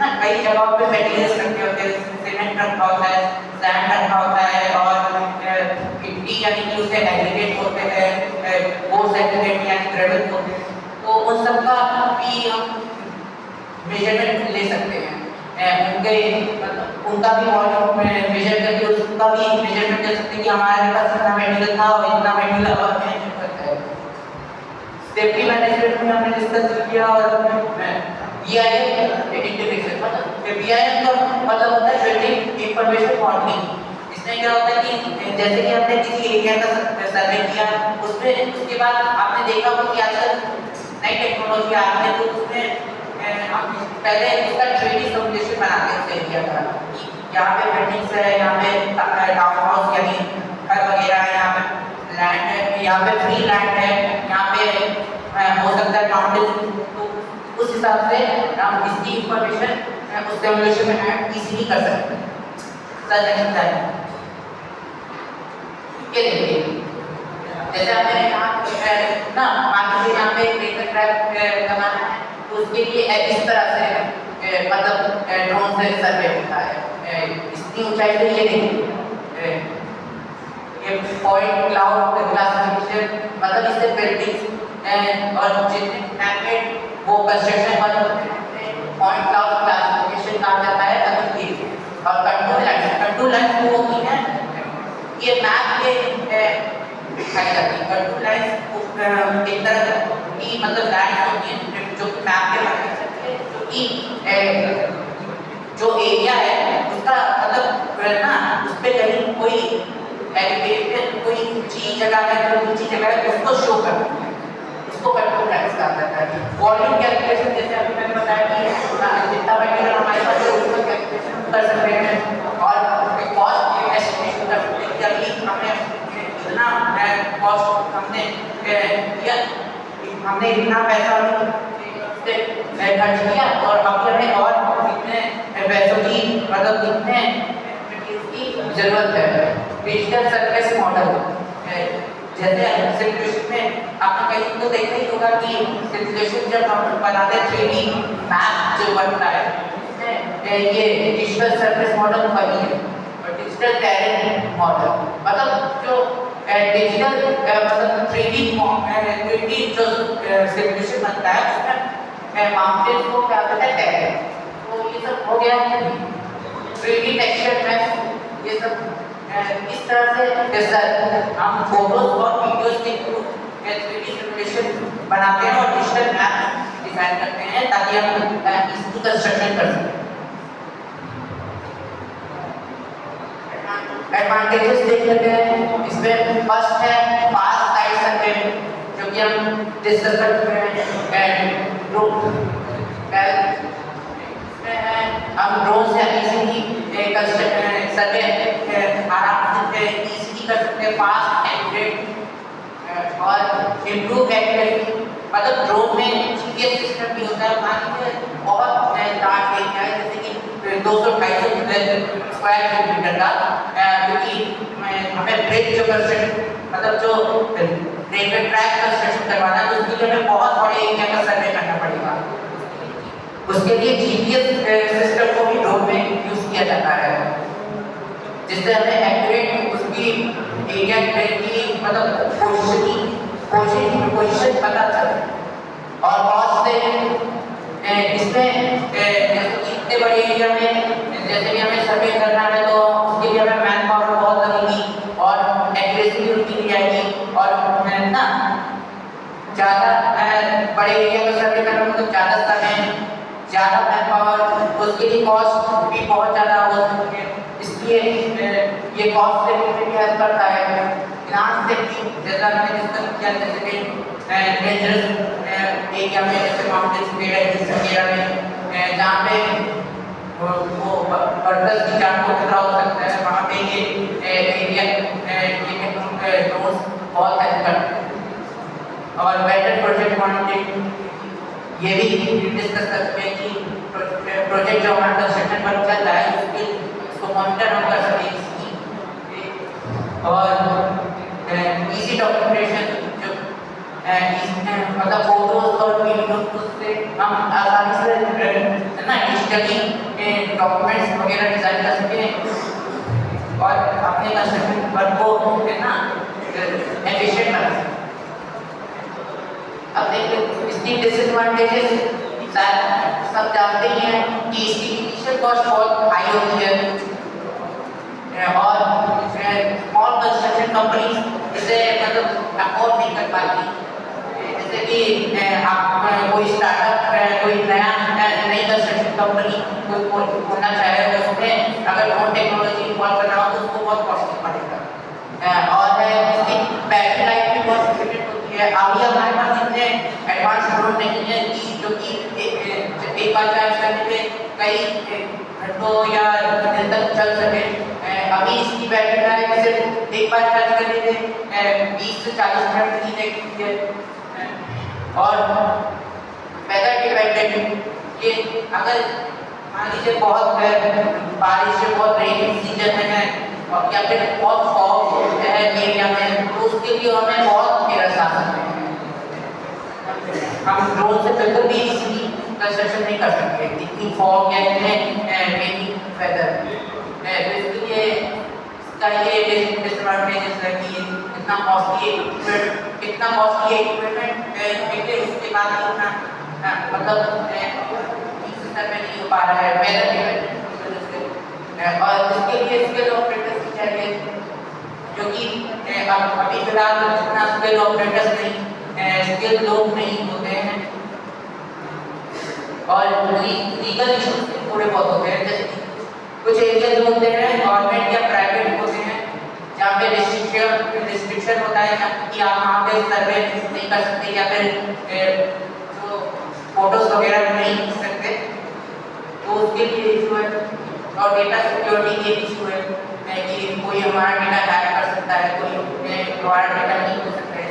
ना कई जगहों पे मटेरियल्स रखे होते हैं, सीमेंट रखा होता है, सैंड रखा होता है और मिट्टी यानी कि उसे एग्रीगेट होते हैं, बोर्ड एग्रीगेट यानी ग्रेवल होते हैं, तो उन सब का भी हम मेजरमेंट ले सकते हैं। उनका भी वॉल्यूम मेजर करके उसका भी मेजरमेंट ले सकते हैं कि हमारे पास कितना मटेरियल था और इतना मटेरियल अब हमें करता है। सेफ्टी मैनेजमेंट में हमने डिस्कस किया और बीआईएम इंटीग्रेशन मतलब बीआईएम का मतलब होता है बिल्डिंग इंफॉर्मेशन मॉडलिंग। इसमें क्या होता है कि जैसे कि हमने किसी एरिया का सर्वे किया उसमें उसके बाद आपने देखा होगा कि आजकल नई टेक्नोलॉजी आ रही है तो उसमें हम पहले उसका 3D सिमुलेशन बनाते हैं उस एरिया का, यहाँ पे बिल्डिंग्स है, यहाँ पे टाउन हाउस यानी घर वगैरह है, यहाँ पे लैंड है, यहाँ पे फ्री लैंड है, यहाँ पे हो सकता है माउंटेन, तो उस हिसाब से हम इसकी इंफॉर्मेशन उस सिमुलेशन में ऐड इजीली कर सकते हैं। सर नेक्स्ट टाइम ये देखिए जैसे हमें यहाँ ना मान लीजिए यहाँ पे क्रेटर ट्रैप लगाना है तो उसके लिए इस तरह से मतलब ड्रोन से सर्वे होता है। इसकी ऊंचाई तो ये देखिए ये पॉइंट क्लाउड क्लासिफिकेशन मतलब इससे बिल्डिंग्स और जितने मैनमेड वो कंस्ट्रक्शन वाले होते हैं पॉइंट क्लाउड क्लासिफिकेशन कहा जाता है अभी ये और कंट्रोल लाइन वो होती है ये मैप के दिखाई जाती है। कंट्रोल लाइन एक तरह की मतलब लाइन होती है जो मैप के माध्यम से क्योंकि जो एरिया है उसका मतलब ना उस पर कहीं कोई एलिवेटेड कोई ऊंची जगह है तो ऊंची जगह है उसको शो करना है, उसको कंट्रोल लाइन्स कहा जाता है। वॉल्यूम कैलकुलेशन जैसे अभी मैंने बताया कि जितना मटेरियल हमारे पास है उसका कैलकुलेशन कर सकते हैं और कॉस्ट एस्टिमेट कर सकते हैं कि अभी हमें इतना कॉस्ट हमने इतना पैसा खर्च किया और अभी हमें और कितने पैसों की मतलब कितने की जरूरत है। डिजिटल सर्विस मॉडल जैसे सिमुलेशन में आपने कहीं तो देखा ही होगा कि सिमुलेशन जब हम बनाते हैं 3D मैप जो बनता है ये डिजिटल सर्विस मॉडल वही है और डिजिटल टेरेन मॉडल मतलब जो डिजिटल मतलब 3D जो सिमुलेशन बनता है उसमें माउंटेन को क्या कहते हैं टेरेन, तो ये सब हो गया 3D टेक्सचर मैप ये सब इस तरह से जैसा हम फोटोज और वीडियोस के थ्रू 3D सिमुलेशन बनाते हैं और डिजिटल मैप डिजाइन करते हैं ताकि हम इसकी कंस्ट्रक्शन कर सकें। एडवांटेजेस देख लेते हैं। इसमें फर्स्ट है पास साइड सर्वे जो कि हम डिस्कस कर चुके हैं हम ड्रोन से इजीली सर्वे आराम से इजीली कर सकते हैं फास्ट एक्यूरेट और इम्प्रूव एक्यूरेसी मतलब ड्रोन में जीपीएस सिस्टम भी होता है। मान लीजिए बहुत लार्ज एरिया है जैसे कि 200-250 स्क्वायर किलोमीटर का क्योंकि हमें ब्रिज जो कंस्ट्रक्शन मतलब जो रेलवे ट्रैक कंस्ट्रक्शन करवाना है तो उसके लिए हमें बहुत बड़े एरिया का सर्वे करना पड़ेगा। उसके लिए जीपीएस सिस्टम को भी ड्रोन में यूज किया जाता है जिससे हमें एक्यूरेट उसकी एरिया की मतलब पोजीशन पता चले और बहुत से इसमें इतने बड़े एरिया में जैसे कि हमें सर्वे करना है तो उसके लिए हमें मैन पावर बहुत लगेगी और एक्यूरेसी भी उनकी जाएगी और ना ज़्यादा बड़े एरिया का सर्वे करना मतलब ज़्यादा समय ज़्यादा मैन पावर, उसके लिए कॉस्ट भी बहुत ज़्यादा हो सकती है, इसलिए ये कॉस्ट सेविंग में भी हेल्प करता है। फिनांस सेफ्टी जैसा मैंने डिस्कस किया, जैसे कि डेंजरस एरिया में जैसे माउंटेन्स वगैरह वगैरह में जहाँ पे वो पर्पस की जान को खतरा हो सकता है, वहाँ पे ये एरिया ये ड्रोन्स बहुत हेल्प करते हैं। और बेटर प्रोजेक्ट मॉनिटरिंग ये भी डिस्कस कर सकते हैं कि प्रोजेक्ट जो हमारा कंस्ट्रक्शन वर्क चल रहा है उसको मॉनिटर हम कर सकते हैं। और इजी डॉक्यूमेंटेशन जो मतलब फोटोज और वीडियोज से हम आसानी से ना डिजिटली डॉक्यूमेंट्स वगैरह डिजाइन कर सकते हैं और अपने कंस्ट्रक्शन वर्क को ना एफिशिएंट बना सकते हैं। अब देखिए इसकी डिसएडवांटेजेस शायद सब जानते ही हैं कि इसकी इनिशियल कॉस्ट बहुत हाई होती है और स्मॉल कंस्ट्रक्शन कंपनीज इसे मतलब अफोर्ड नहीं कर पाती। जैसे कि आप कोई स्टार्टअप कोई नई कंस्ट्रक्शन कंपनी कोई खोलना चाहे उसमें अगर ड्रोन टेक्नोलॉजी इन्वॉल्व करना हो तो उसको बहुत कॉस्टली पड़ेगा और इसकी बैटरी लाइफ भी बहुत लिमिटेड होती है। अभी हमारे पास इतने एडवांस ड्रोन नहीं है कि जो कि एक बार चार्ज करने पे कई घंटों या दिन तक चल सके। अभी इसकी बैटरी लाइफ सिर्फ एक बार चार्ज करने में 20 से 40 मिनट की लगती है। और वेदर डिपेंडेंट ये अगर मान लीजिए बहुत बारिश से बहुत रेनी सीजन है और या फिर बहुत फॉग है एरिया में तो उसके लिए हमें बहुत एरर्स आ सकते हैं। हम ड्रोन से बिल्कुल भी इजीली कंस्ट्रक्शन नहीं कर सकते इतनी फॉग या इतने रेनी वेदर है। तो इसके लिए इसका ये डिसएडवांटेजेस है कि इतना कॉस्टली इक्विपमेंट लेके उसके बाद इतना मतलब सिस्टम में नहीं हो पा रहा है वेदर डिपेंडेंट। और इसके लिए स्किल ऑपरेटर्स भी चाहिए जो कि अभी फिलहाल इतना स्किल ऑपरेटर्स नहीं स्किल लोग नहीं होते हैं और लीगल इश्यूज थोड़े बहुत होते हैं। जैसे कुछ एरियाज होते हैं गवर्नमेंट या प्राइवेट होते हैं जहाँ पे रिस्ट्रिक्शन होता है कि आप वहाँ पे सर्वे नहीं कर सकते या फिर जो फोटोज वगैरह नहीं खींच सकते तो उसके लिए इशू है। और डेटा सिक्योरिटी के इशू है कि कोई हमारा डेटा हैक कर सकता है, कोई हमारा डेटा नहीं हो सकता है।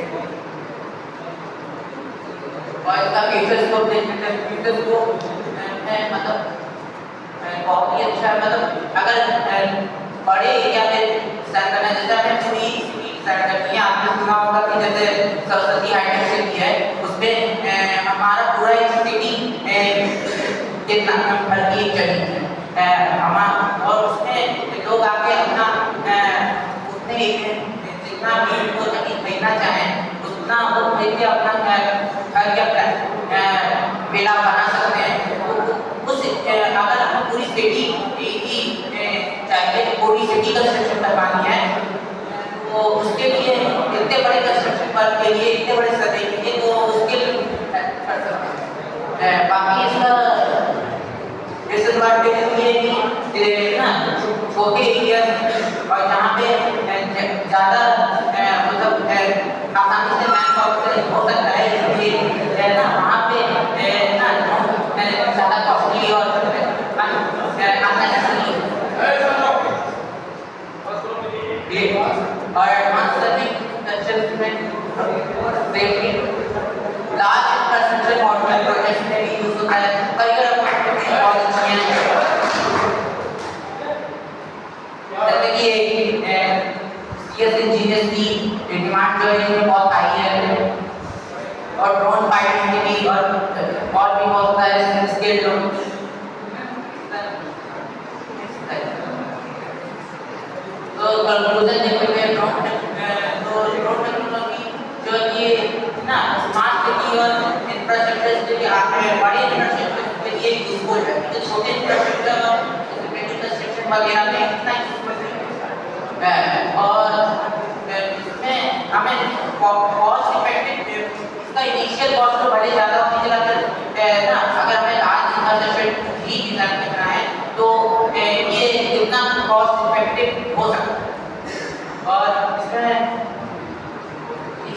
और इसका फीचर स्कोप देखते हैं, फीचर स्कोप मतलब बहुत ही अच्छा मतलब अगर बड़े एरिया में डिजाइन करना जैसे हमें पूरी डिजाइन करनी है। आपने सुना होगा कि जैसे सरस्वती हाईटेक सिटी है उसमें हमारा पूरा एक सिटी कितना बल्कि एक जगह है हमारा और उसमें लोग आके अपना उतने जितना भीड़ को नहीं भेजना चाहें उतना वो भेज के अपना घर या मेला बना सकते हैं। उस अगर हम पूरी सिटी की चाहिए पूरी सिटी कंस्ट्रक्शन करवानी है तो उसके लिए इतने बड़े कंस्ट्रक्शन वर्क के लिए इतने बड़े सर्वे के लिए तो उसके लिए कर सकते हैं। बाकी इसका डिसएडवांटेज ये कि ना छोटे एरिया और यहाँ पे ज़्यादा मतलब आसानी से मैन पावर हो सकता है इसलिए ना वहाँ पे ना ज़्यादा कॉस्टली और अननेसेसरी और एडवांस सर्विंग कंस्ट्रक्शन में safety large infrastructure model projects में भी यूज होता है। करियर अपॉर्चुनिटी बहुत अच्छी हैं जैसे कि सीएस इंजीनियर्स की डिमांड जो है इसमें बहुत हाई है और ड्रोन पायलट के भी और भी बहुत सारे स्किल लोग तो कंक्लूजन देखते हुए ड्रोन टेक्नोलॉजी जो ये ना स्मार्ट सिटी और इंफ्रास्ट्रक्चर के लिए आपने बड़े इंफ्रास्ट्रक्चर के लिए यूजफुल है तो छोटे इंफ्रास्ट्रक्चर और कंस्ट्रक्शन वगैरह में इतना यूजफुल है। और इसमें हमें कॉस्ट इफेक्टिव इसका इनिशियल कॉस्ट तो बड़े ज़्यादा होने के ना अगर हमें लार्ज इंफ्रास्ट्रक्चर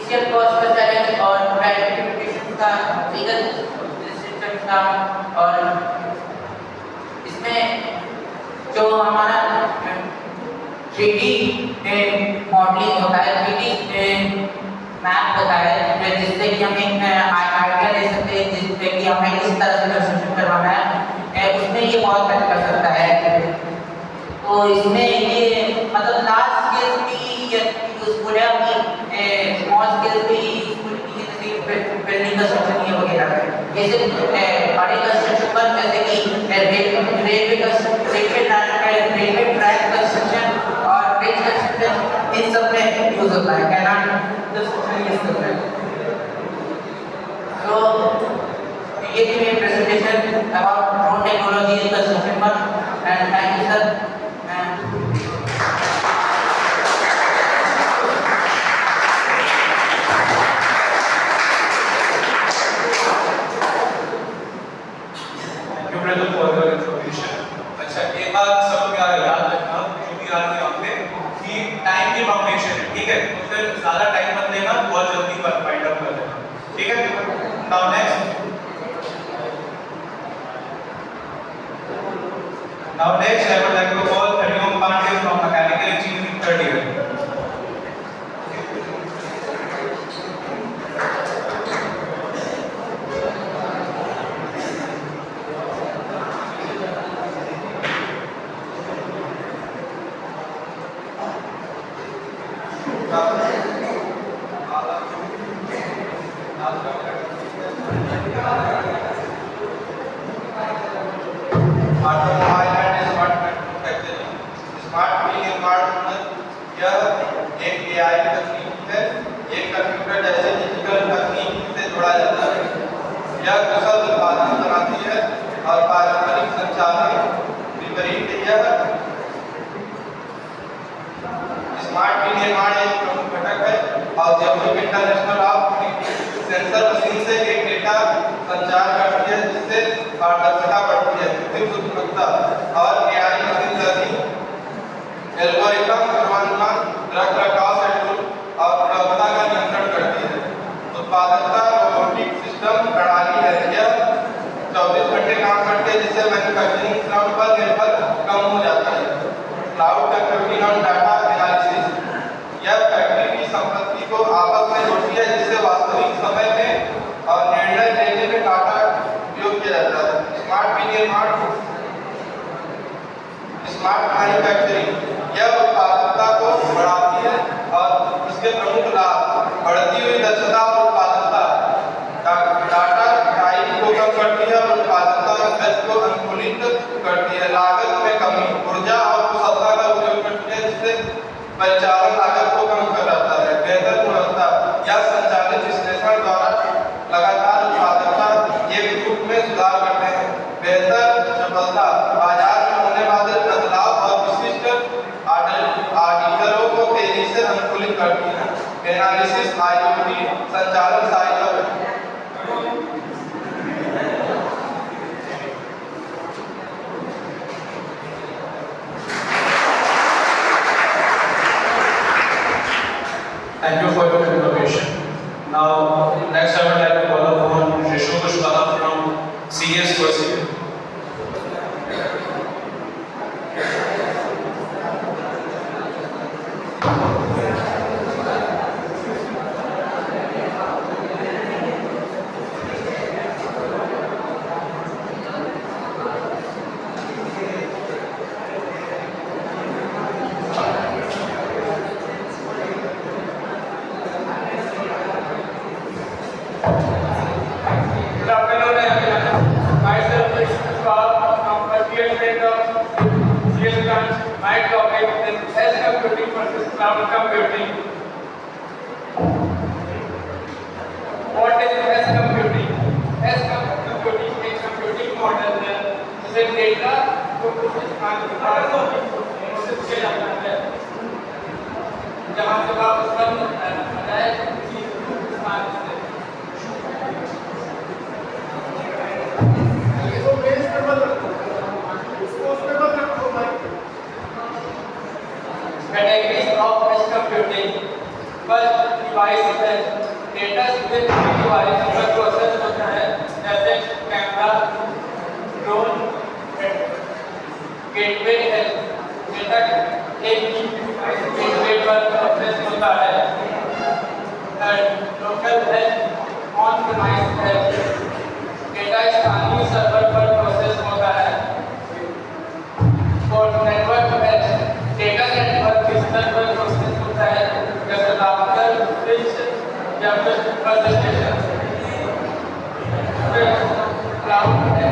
इनिशियल कॉस्ट का चैलेंज और प्राइवेट लिमिटेशन का लीगल रिस्ट्रिक्शन का, और इसमें जो हमारा 3D मॉडलिंग होता है, 3D मैप होता है, जिससे कि हम एक आइडिया ले सकते हैं जिससे कि हमें किस तरह से कंस्ट्रक्शन करवाना है, उसमें ये बहुत हेल्प कर सकता है। तो इसमें ये मतलब लार्ज स्केल भी यूजफुल है, अभी स्मॉल स्केल भी यूजफुल है, जैसे बिल्डिंग कंस्ट्रक्शन ये वगैरह। जैसे बड़े कंस्ट्रक्शन पर जैसे कि रेलवे ट्रैक कंस्ट्रक्शन और ब्रिज कंस्ट्रक्शन, इन सब में यूज होता है, कैनाल कंस्ट्रक्शन यूज होता है। तो ये थी मेरी presentation about drone technology in construction पर, एंड थैंक यू सर। अच्छा, एक बात सब याद रखना, जो भी आ रहे हैं यहाँ पे, कि टाइम की बाउंडेशन है, ठीक है? तो फिर ज़्यादा टाइम मत लेना, बहुत जल्दी फाइंड आउट कर लेना, ठीक है? Now next I would like to call Hariom Pandey from Mechanical Engineering third year. Thank you for your information. Now, next I would like to call upon Rishu Kushwaha from CS first year. Categories of edge computing. First device है डेटा सीधे डिवाइस पर प्रोसेस होता है जैसे कैमरा, ड्रोन, गेटवे है डेटा एक ही डिवाइस गेटवे पर प्रोसेस होता है। लोकल है ऑन प्रेमाइस है डेटा स्थानीय सर्वर पर प्रोसेस होता है। और नेटवर्क है डेटा नेटवर्क के स्तर पर प्रोसेस होता है जैसे राउटर, स्विच या फिर बस स्टेशन। क्लाउड है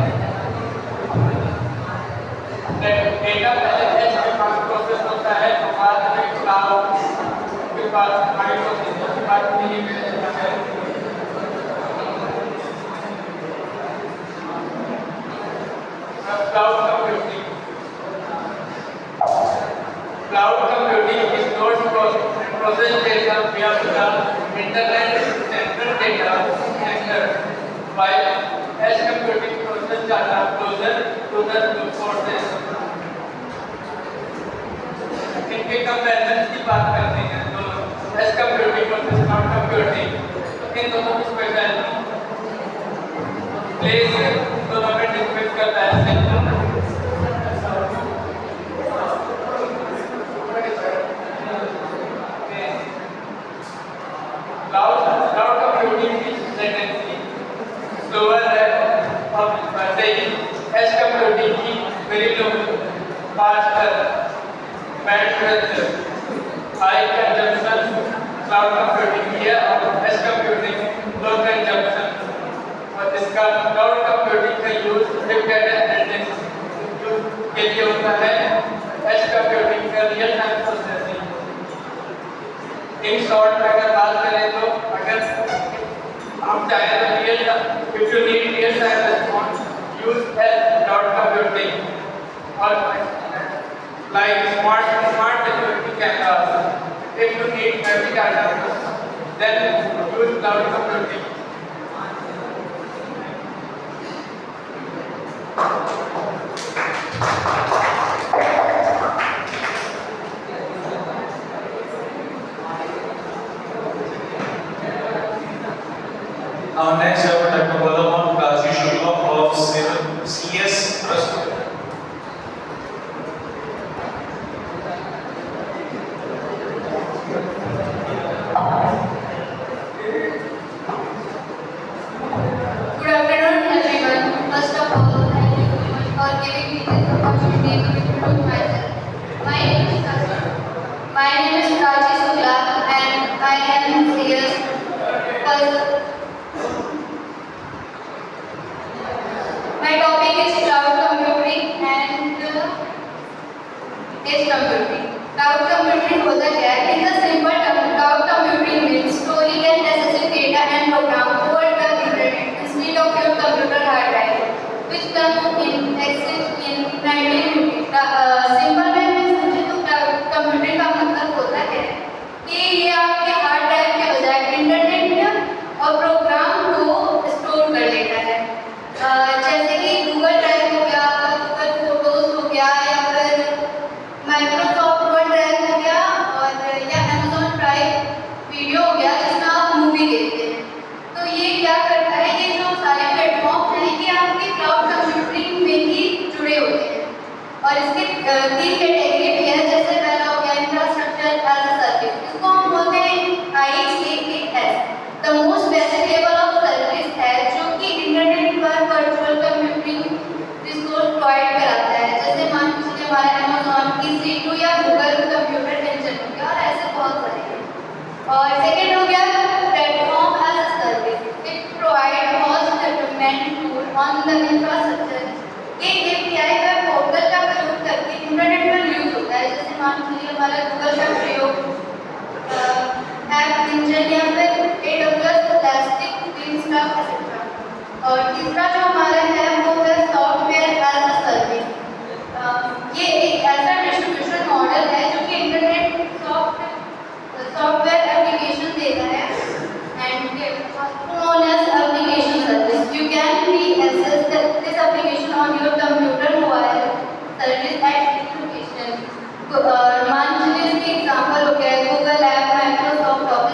डेटा पहले एज के पास प्रोसेस होता है तो बाद में क्लाउड के पास हमारी प्रोसेसिंग के बाद नहीं मिलता है। Cloud computing is not process data via the internet central data center, while edge computing process data closer to the sources। इनके कंपैरिजन की बात करते हैं तो edge computing और cloud computing इन दोनों की स्पेशलिटी प्लेस दोनों में डिफरेंस करता है। Cloud computing की latency slower है और वैसे ही edge computing की very low, faster, bad pressure, high consumption cloud computing की है और edge computing low consumption। और इसका cloud computing का use big data analytics के लिए होता है, edge computing का real time processing। In short में अगर बात करें तो अगर हम चाहें तो if you need real time response use cloud computing और like smart security cameras। if you need heavy data then use cloud computing। Now next I would like to call upon Kazi Shukla of CS Trust. Good afternoon, everyone. First of all, thank you for giving me this opportunity to introduce myself. My name is Kaji Shukla, and I am CS Trust. My topic is cloud computing and edge computing. Cloud computing होता क्या है? In the simple term, cloud computing means storing and accessing data and program over the internet instead of your computer hard drive, which come in exist in 1950. Simple में समझे तो cloud computing का मतलब होता है कि ये आपके हार्ड ड्राइव के बजाय इंटरनेट और प्रोग्राम को स्टोर कर लेता है। जैसे कि गूगल ड्राइव हो गया, गूगल फोटोज हो गया या फिर माइक्रोसॉफ्ट वन ड्राइव हो गया और या अमेज़न प्राइम वीडियो हो गया जिसमें आप मूवी देखते हैं। तो ये क्या करता है, ये जो सारे प्लेटफॉर्म हैं ये आपके क्लाउड कंप्यूटिंग में ही जुड़े होते हैं। और इसके 3 कैटेगरी भी है, जैसे पहला हो गया इंफ्रास्ट्रक्चर एज अ सर्विस, इसको हम बोलते हैं IaaS। The most basic level of service है जो कि इंटरनेट पर वर्चुअल कंप्यूटिंग रिसोर्स प्रोवाइड कराता है। जैसे मान लीजिए हमारा अमेज़न EC2 या गूगल कंप्यूटर इंजन हो गया और ऐसे बहुत सारे हैं। और सेकेंड हो गया platform as a service, it provide host development tool on the infrastructure. ये API का पोर्टल का प्रयोग करके इंटरनेट पर यूज होता है। जैसे मान लीजिए हमारा गूगल का प्रयोग ऐप इंजन या फिर AWS इलास्टिक ग्रीनस्टार एक्सेट्रा। और तीसरा जो हमारा है वो है सॉफ्टवेयर एज अ सर्विस। ये एक ऐसा डिस्ट्रीब्यूशन मॉडल है जो कि इंटरनेट सॉफ्टवेयर एप्लीकेशन देता है and known as application service. You can be access this application on your computer, mobile service at any location। मान लीजिए इसके एग्जाम्पल हो गया गूगल ऐप, माइक्रोसॉफ्ट ऑफिस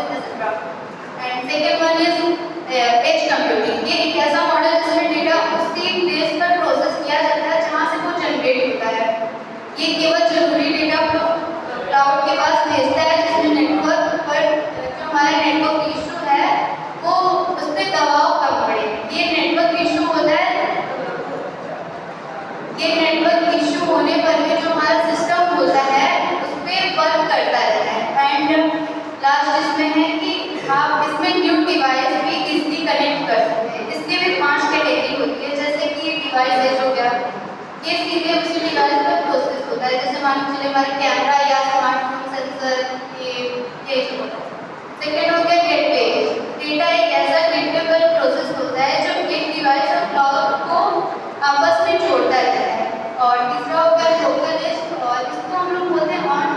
ये केवल जरूरी डेटा क्लाउड के पास भेजता है, जिसमें नेटवर्क पर जो हमारा नेटवर्क इशू है वो उस पर दबाव कम पड़े। ये नेटवर्क इशू होता है, ये नेटवर्क इशू होने पर भी जो हमारा सिस्टम होता है उस पर वर्क करता रहता है। एंड लास्ट इसमें है कि आप इसमें न्यू डिवाइस भी इजीली कनेक्ट कर सकते हैं। इसके भी 5 कैटेगरी होती है, जैसे कि ये डिवाइस है जो क्या ये सीधे उसी डिवाइस पर प्रोसेस होता है, जैसे मान लो चलिए हमारा कैमरा या स्मार्टफोन सेंसर ये जो होता है। सेकेंड हो गया गेटवे। डेटा एक ऐसा गेटवे पर प्रोसेस होता है जो एक डिवाइस और क्लाउड को आपस में जोड़ता रहता है। और तीसरा हो गया लोकल एज, और इसको हम लोग बोलते हैं ऑन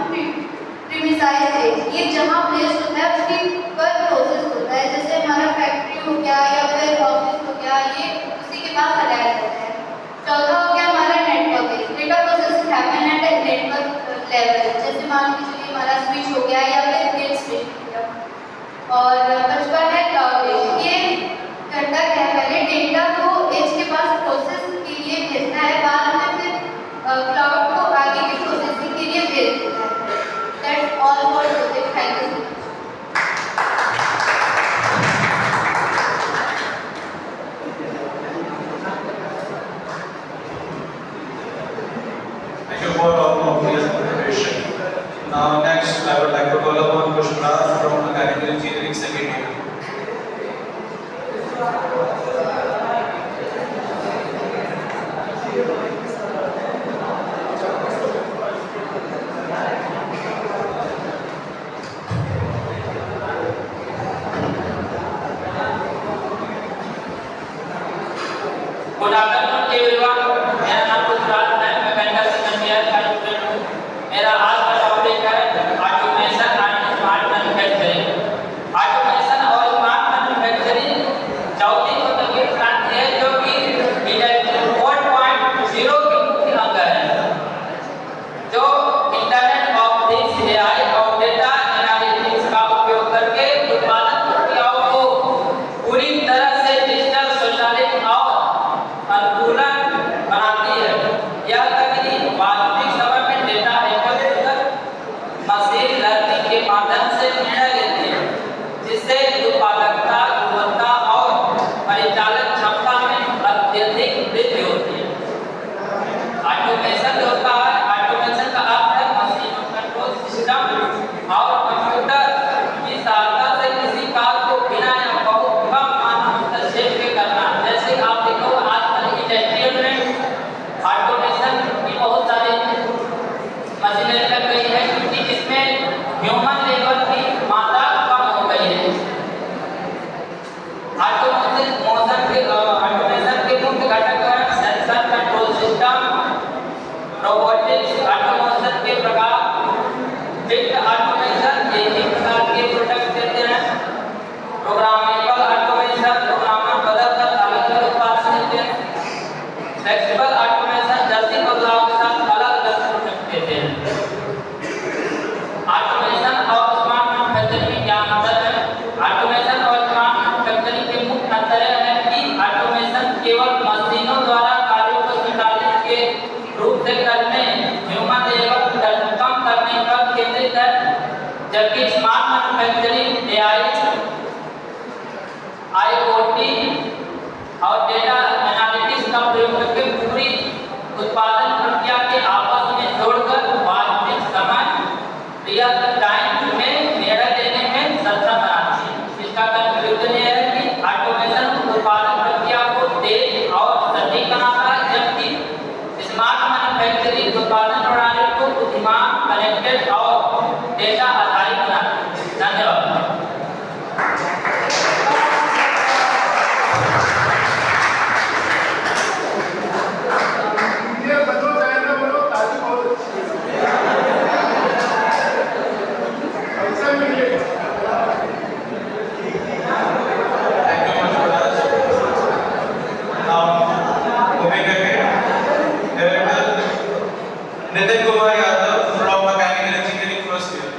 प्रीमिसाइज एज। ये जहाँ प्लेस होता है उसके पर प्रोसेस होता है, जैसे हमारा फैक्ट्री हो गया या फिर ऑफिस हो गया, ये उसी के पास लगाया जाता है। चौथा हो गया हमारा network edge. Data processing happen at network level, जैसे मान लीजिए हमारा स्विच हो गया या फिर गेट स्विच हो गया। और पांचवा है क्लाउड एज। ये करता क्या है, पहले डेटा को एज के पास प्रोसेस के लिए भेजता है, बाद में फिर क्लाउड को आगे की प्रोसेसिंग के लिए भेज देता है। That's all for today. Thank you. Thank you for all of this preparation. Now next I would like to call upon Pushparaj from Mechanical Engineering second year. Good afternoon everyone. मेरा नाम पुष्पराज है, मैकेनिकल इंजीनियर का स्टूडेंट हूँ। मेरा आज का टॉपिक है automation and smart manufacturing. Automation और स्मार्ट मैन्युफैक्चरिंग चौथी औद्योगिक क्रांति है जो कि इंडस्ट्री 4.0 के मुख्य अंग है, जो इंटरनेट ऑफ थिंग्स एआई और डेटा एनालिटिक्स का उपयोग करके उत्पादन प्रक्रियाओं को पूरी तरह से डिजिटल स्वचालित और अनुकूलन बनाती है। यह तकनीक वास्तविक समय में डेटा एकत्र कर मशीन लर्निंग के माध्यम से निर्णय लेती है, जिससे उत्पादकता, गुणवत्ता और परिचालन क्षमता में अत्यधिक वृद्धि होती है। ऑटोमेशन जो होता है, ऑटोमेशन का अर्थ है मशीनों, कंट्रोल सिस्टम और कंप्यूटर की सहायता से किसी कार्य को बिना या बहुत कम मानव हस्तक्षेप के करना। जैसे आप देखो आजकल इंडस्ट्रियल में ऑटोमेशन की बहुत सारी मशीनरी लग गई है, क्योंकि इसमें ह्यूमन लेबर की मात्रा कम हो गई है। ऑटोमेशन के मुख्य घटक हैं sensor, control system, robotics. Automation के प्रकार फिक्स्ड ऑटोमेशन एक ही प्रकार के प्रोडक्ट देते हैं। प्रोग्रामेबल ऑटोमेशन प्रोग्रामर बदलकर अलग-अलग उत्पाद देते हैं। फ्लेक्सिबल ऑटोमेशन जल्दी बदलाव के साथ अलग-अलग प्रोडक्ट देते हैं। ऑटोमेशन और स्मार्ट मैन्युफैक्चरिंग में क्या अंतर है? ऑटोमेशन और स्मार्ट मैन्युफैक्चरिंग के मुख्य अंतर है कि ऑटोमेशन केवल मशीनों द्वारा कार्यों को स्वचालित के रूप से करने, ह्यूमन लेबर कम करने पर केंद्रित है, जबकि स्मार्ट मैन्युफैक्चरिंग एआई, IoT और डेटा एनालिटिक्स का प्रयोग करके पूरी उत्पादन प्रक्रिया के आपस में जोड़कर वास्तविक समय रियल टाइम में निर्णय लेने में सक्षम बनाती है। इसका कंक्लूजन यह है कि ऑटोमेशन उत्पादन प्रक्रिया को तेज और सटीक बनाता है, जबकि स्मार्ट मैन्युफैक्चरिंग उत्पादन प्रणाली को बुद्धिमान, कनेक्टेड और डेटा आधारित बनाती है। धन्यवाद। Nitin Kumar Yadav from mechanical engineering first year.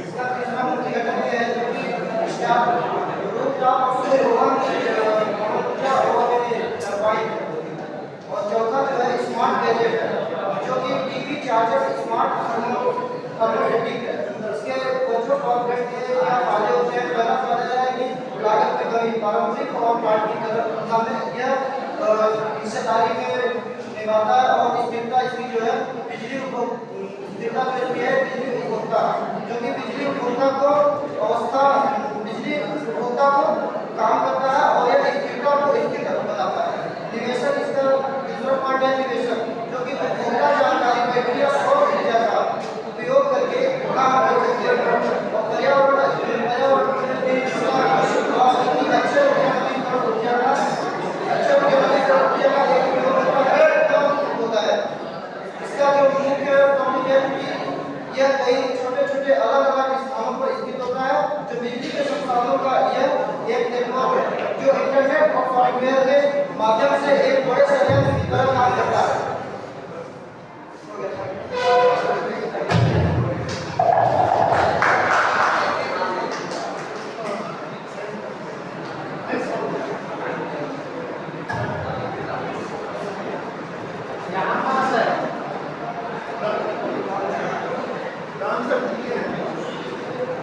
इसका तीसरा मुख्य घटक ये है जो कि स्टाफ रूफटॉप सोलर ऊर्जा और टरबाइन है। और चौथा जो है स्मार्ट गैजेट है जो कि टीवी चार्जर स्मार्ट थर्मोस्टेटिक है। इसके कुछ कॉर्पोरेट के या फायदे होते हैं। पहला फायदा है कि लागत में कमी, पारंपरिक और पार्टिकल में यह हिस्सेदारी में निभाता है। और स्थिरता इसकी जो है बिजली स्थिरता में इसकी है बिजली उपभोक्ता, जो कि बिजली उपभोक्ता को काम करता है और यह स्थिरता को स्थिर बनाता है। निवेशक इसका दूसरा पॉइंट है निवेशक, जो कि उपभोक्ता जानकारी बैटरी और सौर ऊर्जा का उपयोग करके काम कर सकते हैं और पर्यावरण इसका जो मुख्य टॉपिक है कि यह कई छोटे-छोटे अलग-अलग स्थानों पर स्थित होता है। जो बिजली के संसाधनों का यह एक नेटवर्क है जो इंटरनेट और सॉफ्टवेयर के माध्यम से एक बड़े संयंत्र की तरह काम करता है।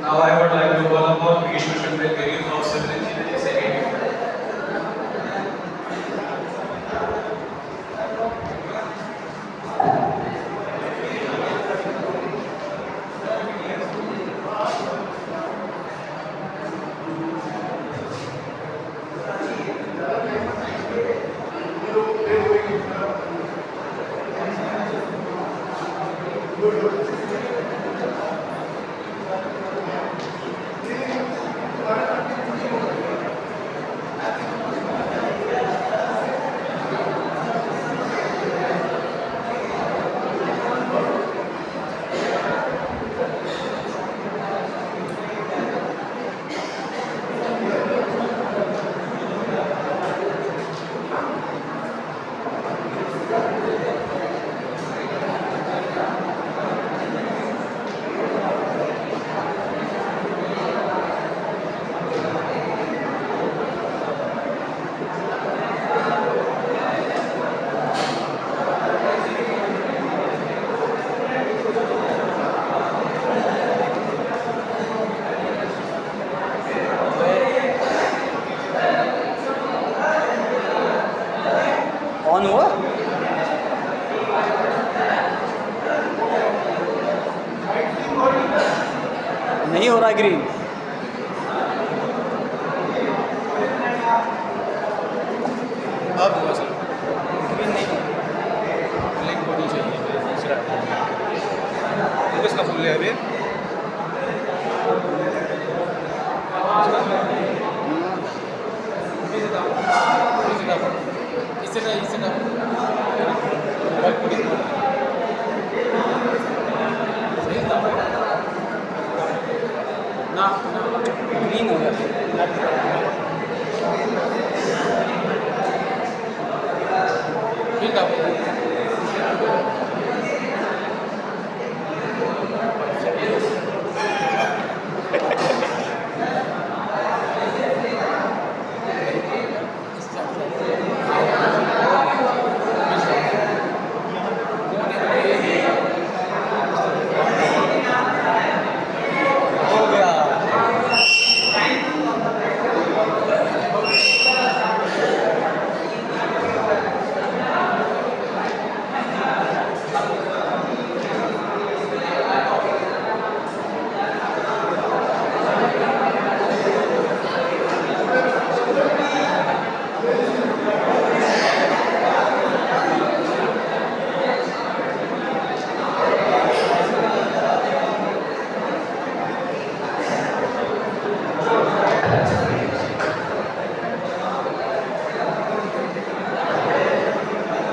Now I would like to call upon Vishnu Giri from Civil Engineering Second. On हुआ? नहीं हो रहा ग्रीन। अब हुआ सर, ग्रीन नहीं, ब्लैक होनी चाहिए दूसरा। इसका फुल है अभी। ग्रीन हो गया।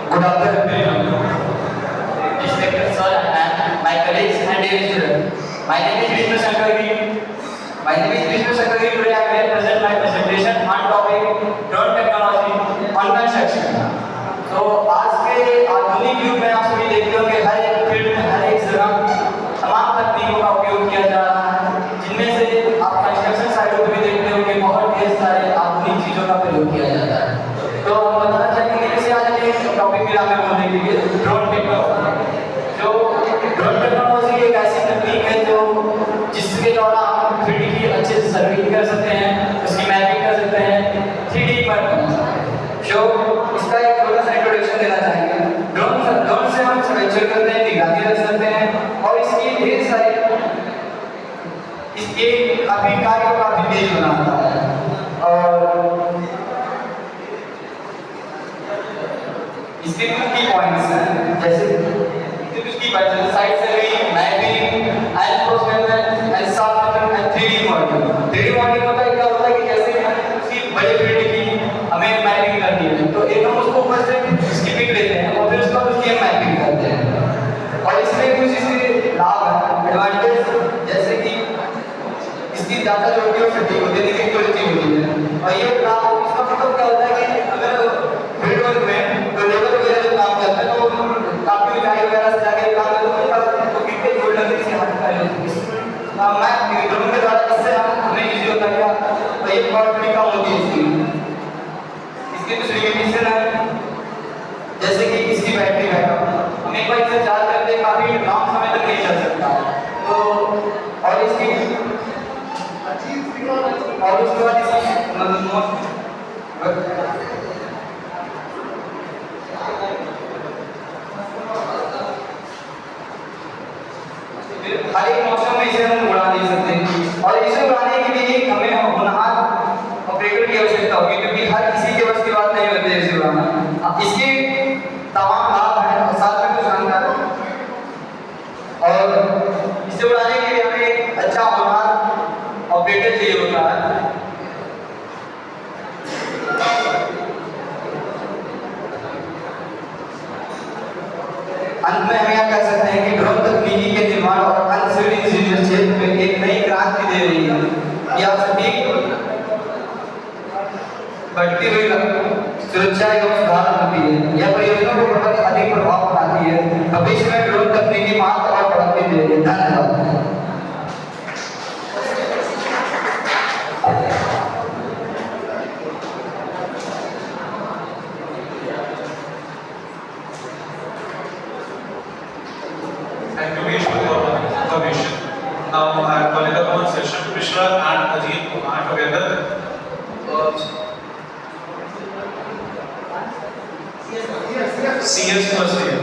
Good afternoon, respected sir and my colleagues and dear students. My name is Vishnu Shankari. Today I will present my presentation on topic drone technology on construction. So आज के आधुनिक युग में आप सभी देखते हो कि हर एक फील्ड में हर एक जगह तमाम तकनीक मिला मैं बोलने के लिए ड्रोन टेक्नोलॉजी। जो ड्रोन टेक्नोलॉजी एक ऐसी तकनीक है जो जिसके द्वारा हम 3D की अच्छे से सर्विंग कर सकते हैं, उसकी मैपिंग कर सकते हैं, 3D पर जो इसका एक छोटा सा इंट्रोडक्शन देना चाहेंगे। ड्रोन से हम सर्वेक्षण करते हैं, निगरानी रख सकते हैं और इसकी ढेर सारी इसके काफी कार्य को काफी तेज बनाता है। और इसके कुछ की पॉइंट्स हैं, जैसे कुछ की पॉइंट्स हैं side serving, mapping, enforcement and software and 3D modelling. 3D modelling होता है, क्या होता है कि जैसे किसी बड़े फील्ड की हमें मैपिंग करनी है तो एक हम उसको ऊपर से इसकी पिक लेते हैं और फिर उसका उसकी हम मैपिंग करते हैं। और इसमें कुछ इसके लाभ है, एडवांटेज, जैसे कि इसकी डाटा जो होती है सटीक होती है, लेकिन क्वालिटी होती है। और ये लाभ इसका मतलब क्या होता है कि अगर फील्ड वर्क में तो लेबर वगैरह जो काम करते हैं तो काफी ऊंचाई वगैरह से जाके काम करते हैं तो कितने जोड़ लगने से हट कर मैं ड्रोन के द्वारा इससे हमें इजी होता है तो ये कॉस्ट भी कम होती है इसकी। इसके कुछ लिमिटेशन है, जैसे कि इसकी बैटरी बैकअप, हम एक बार इसे चार्ज करते हैं काफी लंबा समय तक नहीं चल सकता तो। और इसकी और उसके बाद इसकी हर एक मौसम में इसे हम उड़ा नहीं सकते और इसे उड़ाने के लिए हमें होनहार ऑपरेटर की आवश्यकता होगी, क्योंकि हर किसी के बस की बात नहीं होती है इसे उड़ाना। इसके तमाम लाभ हैं और साथ में कुछ जानकारी, और इसे उड़ाने के लिए हमें एक अच्छा होनहार ऑपरेटर चाहिए होता है। अंत में हम यह कह सकते हैं कि ड्रोन तकनीकी के निर्माण और अनसिविल इंजीनियर क्षेत्र में एक नई क्रांति दे रही है। यह सटीक बढ़ती हुई सुरक्षा एवं सुधार करती है। यह परियोजना को बहुत अधिक प्रभाव बनाती है। भविष्य में ड्रोन तकनीकी मात्र और बढ़ती दे रही है। धन्यवाद। Thank you, Vish, for your information. Now I am calling upon Session Mishra and Ajit Kumar together. CS first year.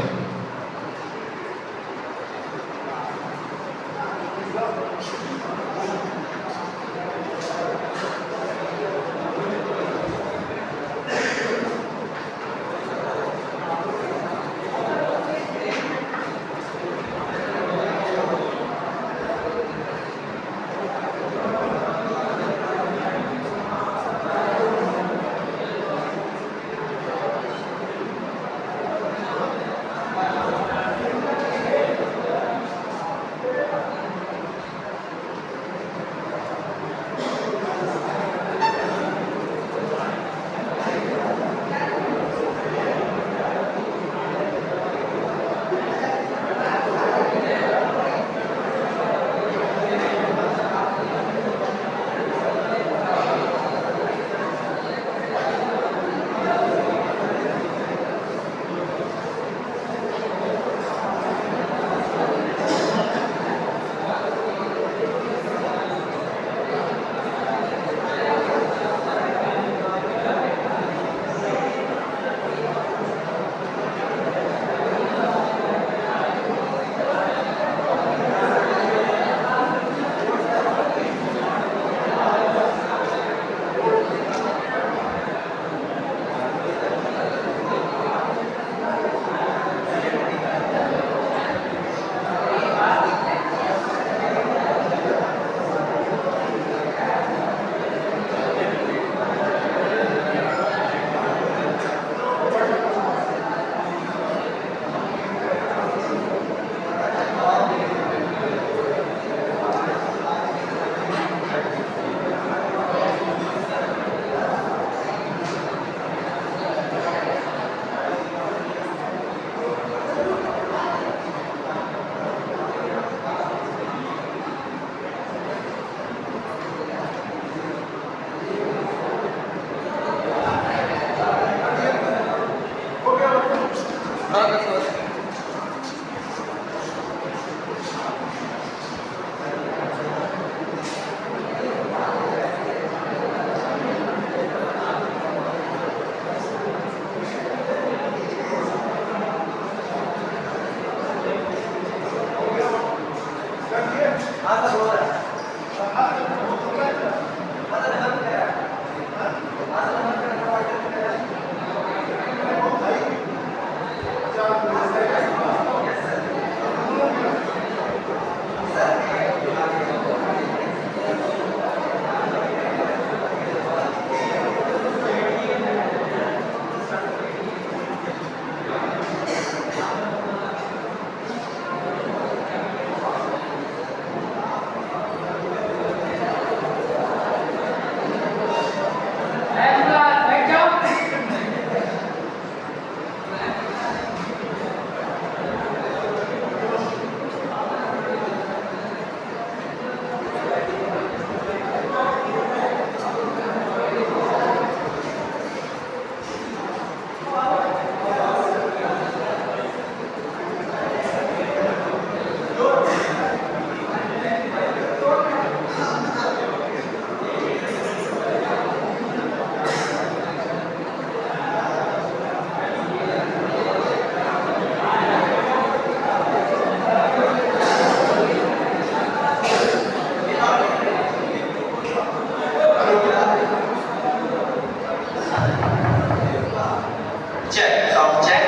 Check, sound check.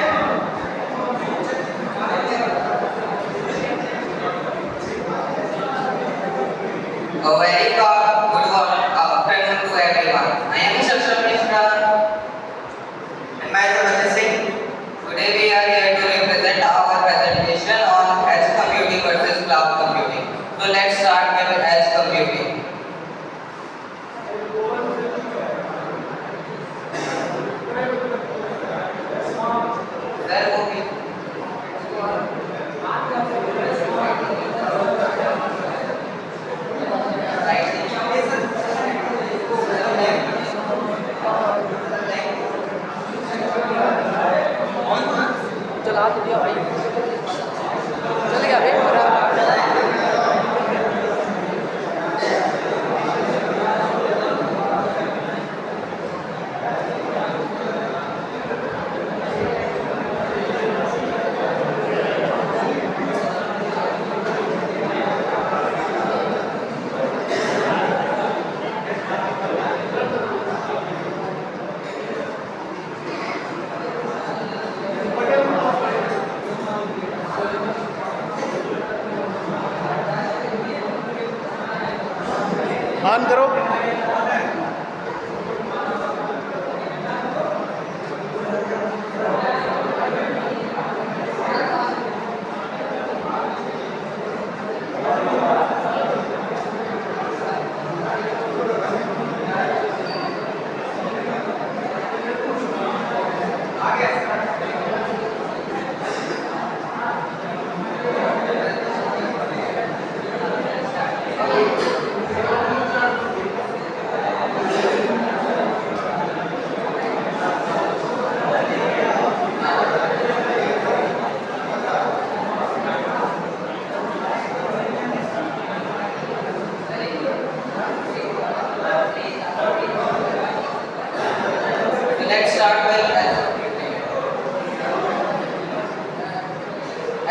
A very good afternoon to everyone. I am Shaksham Mishra and myself Namaste Singh. Today we are here to represent our presentation on edge computing versus cloud computing. So let's start with edge computing. Sir, okay. चला तो दिया भाई चल गया भाई ऑन करो Let's start with edge computing.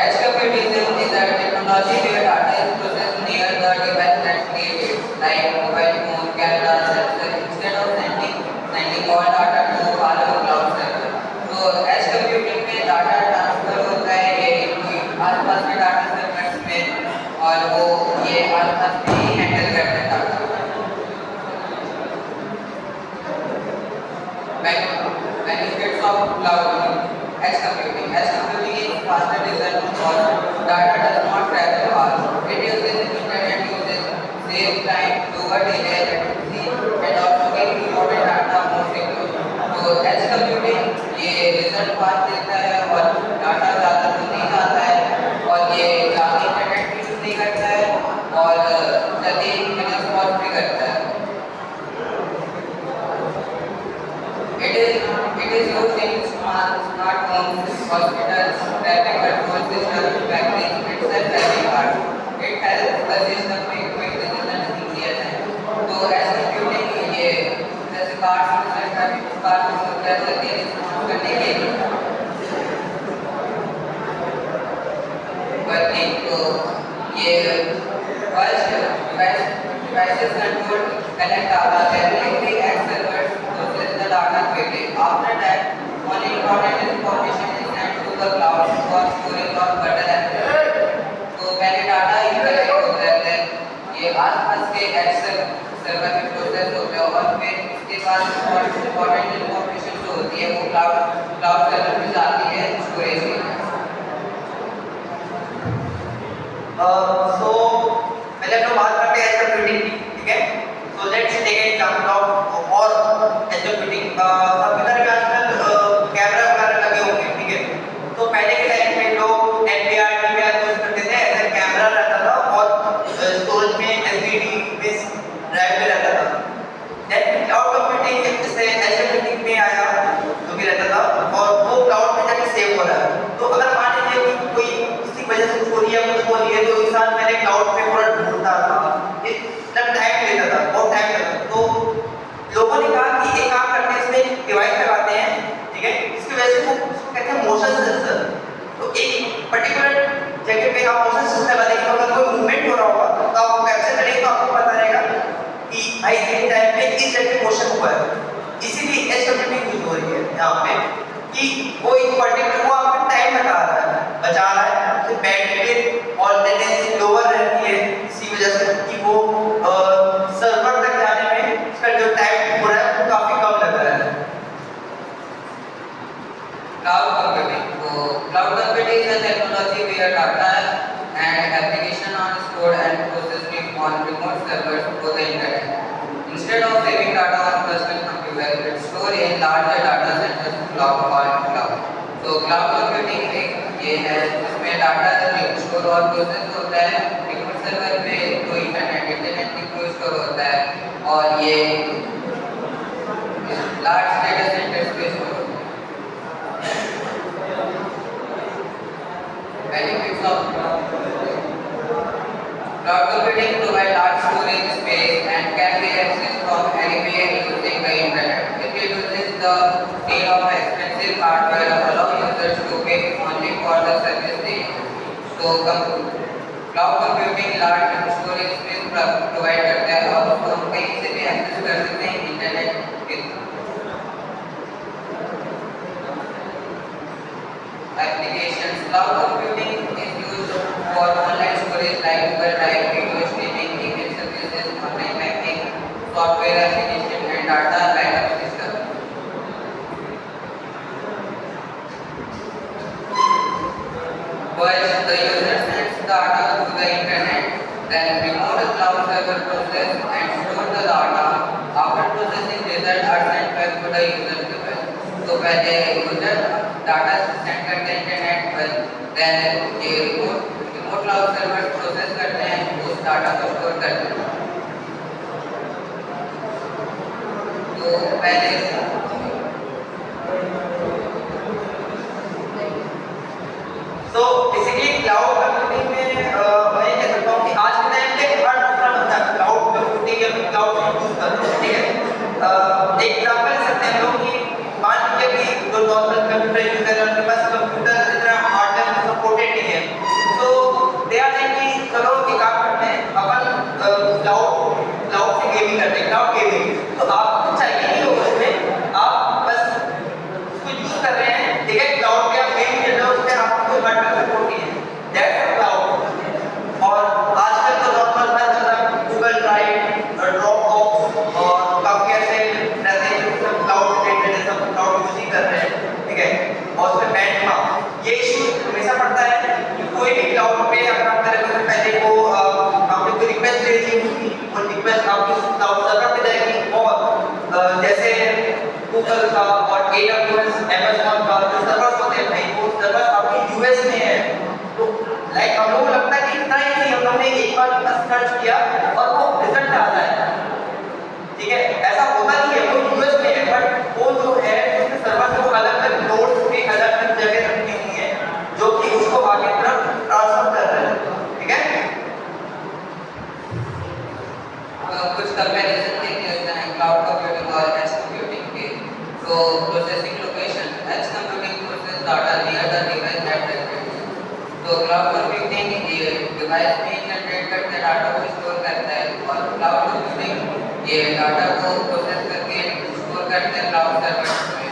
Edge computing is a technology where data is processed near the device that's created, like mobile phone, camera, sensor, instead of sending all data to our cloud server. So edge computing में data transfer होता है ये आसपास के data servers में और वो ये आसपास में ही handle करते हैं data. Benefits of cloud edge computing. Edge computing is faster result because data does not travel far. It uses internet uses, saves time, lower delay latency, and also makes important data more secure. So edge computing ये result fast देता है और data ज़्यादा दूर नहीं जाता है और ये ज़्यादा internet भी यूज़ नहीं करता है और जल्दी minutes cost भी करता है. It is used in smart homes, hospitals, traffic control system, factories, itself very hard. It helps the system make quick decisions in real time. तो एज कंप्यूटिंग ये जैसे कार्ड्स में ट्रैफिक कार्ड्स में कैसे रिस्पॉन्ड करने के लिए वर्किंग तो ये devices control connect data directly at servers process the data quickly. After that, only important information is sent to the cloud for storage or further analysis. तो पहले डाटा कलेक्ट होता है, ये आसपास के एक्सेल सर्वर में प्रोसेस होता है और फिर इसके बाद इम्पोर्टेंट इन्फॉर्मेशन जो होती है वो क्लाउड सर्वर में जाती है स्टोरेज के लिए। So पहले हम लोग बात करते हैं एज कंप्यूटिंग की, ठीक है? So let's take an example of और एज कंप्यूटिंग कंप्यूटर में आजकल कैमरा वगैरह लगे होंगे, ठीक है? तो पहले के टाइम में लोग NVR यूज करते थे, ऐसा कैमरा रहता था और स्टोरेज में एसडीडी बेस ड्राइव में रहता था। देन क्लाउड कंप्यूटिंग जैसे एज कंप्यूटिंग में आया जो भी रहता था और वो क्लाउड में जाके सेव हो रहा है। तो अगर मान लीजिए कि कोई किसी वजह से चोरी या कुछ हो रही है तो इंसान पहले क्लाउड पे पूरा ढूंढता था, इतना टाइम लेता था, बहुत टाइम लगता था। तो लोगों ने कहा कि एक काम करते हैं, इसमें डिवाइस लगाते हैं, ठीक है? इसकी वजह से वो उसको कहते हैं मोशन सेंसर। तो एक पर्टिकुलर जगह पे आप मोशन सेंसर लगा देंगे, अगर कोई मूवमेंट हो रहा होगा तो आप कैप्चर करेंगे तो आपको पता रहेगा कि भाई इस टाइम पे इस जगह मोशन हुआ है। इसीलिए एज कंप्यूटिंग यूज हो रही है यहाँ पे कि कोई पर्टिकुलर वो आपको टाइम बता रहा है, तो बैंडविड्थ और लेटेंसी लोअर रहती है, इसी वजह से कि वो सर्वर तक जाने में इसका जो टाइम हो रहा है वो काफी कम लग रहा है। Cloud computing is a technology where data and application are stored and processed on remote servers to the internet. Instead of saving data on personal computer, it stores in larger data centers called cloud. तो क्लाउड कंप्यूटिंग ये है जिसमें डाटा स्टोर और प्रोसेस होता है रिमोट सर्वर पे, तो इंटरनेट के थ्रू स्टोर होता है और ये लार्ज डेटा सेंटर्स पे स्टोर होता है। Benefits of cloud computing provide large storage space and can be accessed from anywhere using the internet. It reduces the need of expensive hardware and allow users to pay only for the service they use. So cloud computing large storage space provide करता है और उसको हम कहीं से भी access कर सकते हैं इंटरनेट के through. Applications. Cloud computing is used for online storage like Google Drive, video streaming, email services, online banking, software application, and data backup system. Once the user sends data to the internet, then remote cloud server process and store the data. After processing, results are sent back to the user device. तो पहले यूजर डाटा सेंड करते हैं इंटरनेट पर, देन ये रिमोट क्लाउड सर्वर प्रोसेस करते हैं, उस डाटा को स्टोर करते हैं। तो पहले बेसिकली क्लाउड कंप्यूटिंग में मैं कह सकता हूँ कि आज के टाइम पे हर दूसरा बंदा क्लाउड कंप्यूटिंग या क्लाउड यूज करता है, ठीक है? एक एग्जांपल ले सकते हैं लोग कि मान लीजिए कि जो नॉर्मल कंप्यूटर यूज कर रहे हैं उनके पास कंप्यूटर इतना हार्डवेयर सपोर्टेड नहीं है, तो दे आर लाइक कि चलो एक काम करते हैं अपन क्लाउड से गेमिंग करते हैं, क्लाउड गेमिंग। तो आपको चाहिए नहीं होगा उसमें, आप बस उसको यूज कर रहे हैं, ठीक है? क्लाउड पे आप गेम खेल रहे हो, उसमें आपको हार्डवेयर सपोर्ट नहीं है, दैट्स क्लाउड। और आजकल तो नॉर्मल हर जगह गूगल ड्राइव, ड्रॉपबॉक्स और काफी ऐसे रहते हैं जो सब क्लाउड रिलेटेड है, सब क्लाउड यूज ही कर रहे हैं, ठीक है? और उसमें बैंडविड्थ ये इशू हमेशा पड़ता है कि कोई भी क्लाउड पे अपना करेंगे तो पहले वो आपने कोई रिक्वेस्ट भेजी होगी, वो रिक्वेस्ट आपकी क्लाउड सर्वर पे जाएगी और जैसे गूगल का और AWS, Amazon का जो सर्वर्स होते हैं भाई, वो सर्वर आपके यूएस में है। तो लाइक हम लोगों को लगता है कि इतना ही हम लोगों ने एक बार सर्च किया और वो रिजल्ट आ रहा है, ठीक है? ऐसा होता नहीं है, वो यूएस में है बट वो जो है उसके सर्वर को अलग अलग नोड्स पे अलग अलग जगह data near the device that activates. तो क्लाउड कंप्यूटिंग ये डिवाइस में जनरेट करके डाटा को स्टोर करता है और क्लाउड कंप्यूटिंग ये डाटा को प्रोसेस करके स्टोर करते हैं क्लाउड सर्वर में।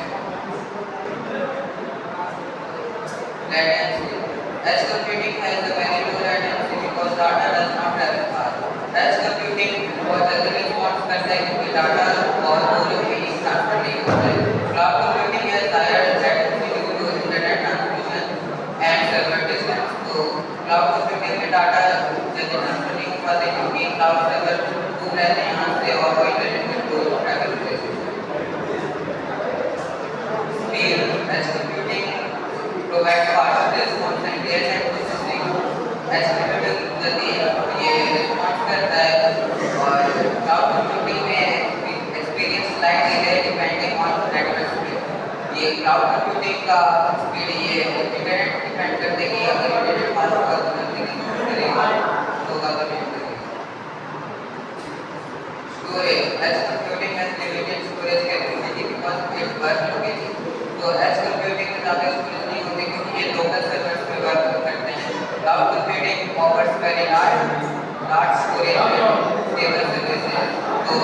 Latency. Edge computing has a very low latency because data does not travel fast. Edge computing बहुत जल्दी रिस्पॉन्स करता है क्योंकि डाटा बहुत दूर कहीं ट्रांसफर नहीं होता है। Cloud computing has higher latency due to internet transmission and server distance. तो cloud computing में डाटा जल्दी ट्रांसफर नहीं हो पाते क्योंकि cloud server दूर रहते हैं यहाँ से और वो इंटरनेट के थ्रू ट्रैवल करते हैं। Speed. Edge computing provide fast response and real-time processing. Edge computing जल्दी ये रिस्पॉन्स करता है और क्लाउड कंप्यूटिंग में experience slide delay depending on network speed. ये क्लाउड कंप्यूटिंग का स्पीड ये इंटरनेट डिपेंड करते हैं कि अगर इंटरनेट फास्ट होगा तो जल्दी रिस्पॉन्स करेगा होगा तो नहीं करेगा। Storage. Edge computing has limited storage capacity because it works locally. तो एज कंप्यूटिंग में ज़्यादा स्टोरेज नहीं होती क्योंकि ये लोकल सर्वर्स पे वर्क करते हैं। Cloud computing offers very large storage stable services. तो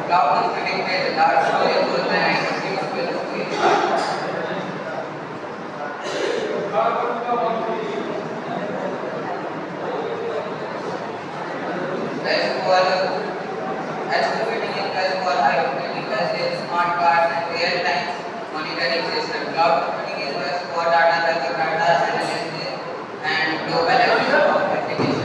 क्लाउड कंप्यूटिंग में लार्ज स्टोरेज होता है कंप्यूटिंग स्पेस होती है। Edge computing is best for high computing devices, smart cards, and real-time monitoring system. Cloud computing is best for data backup, data analysis, and global applications.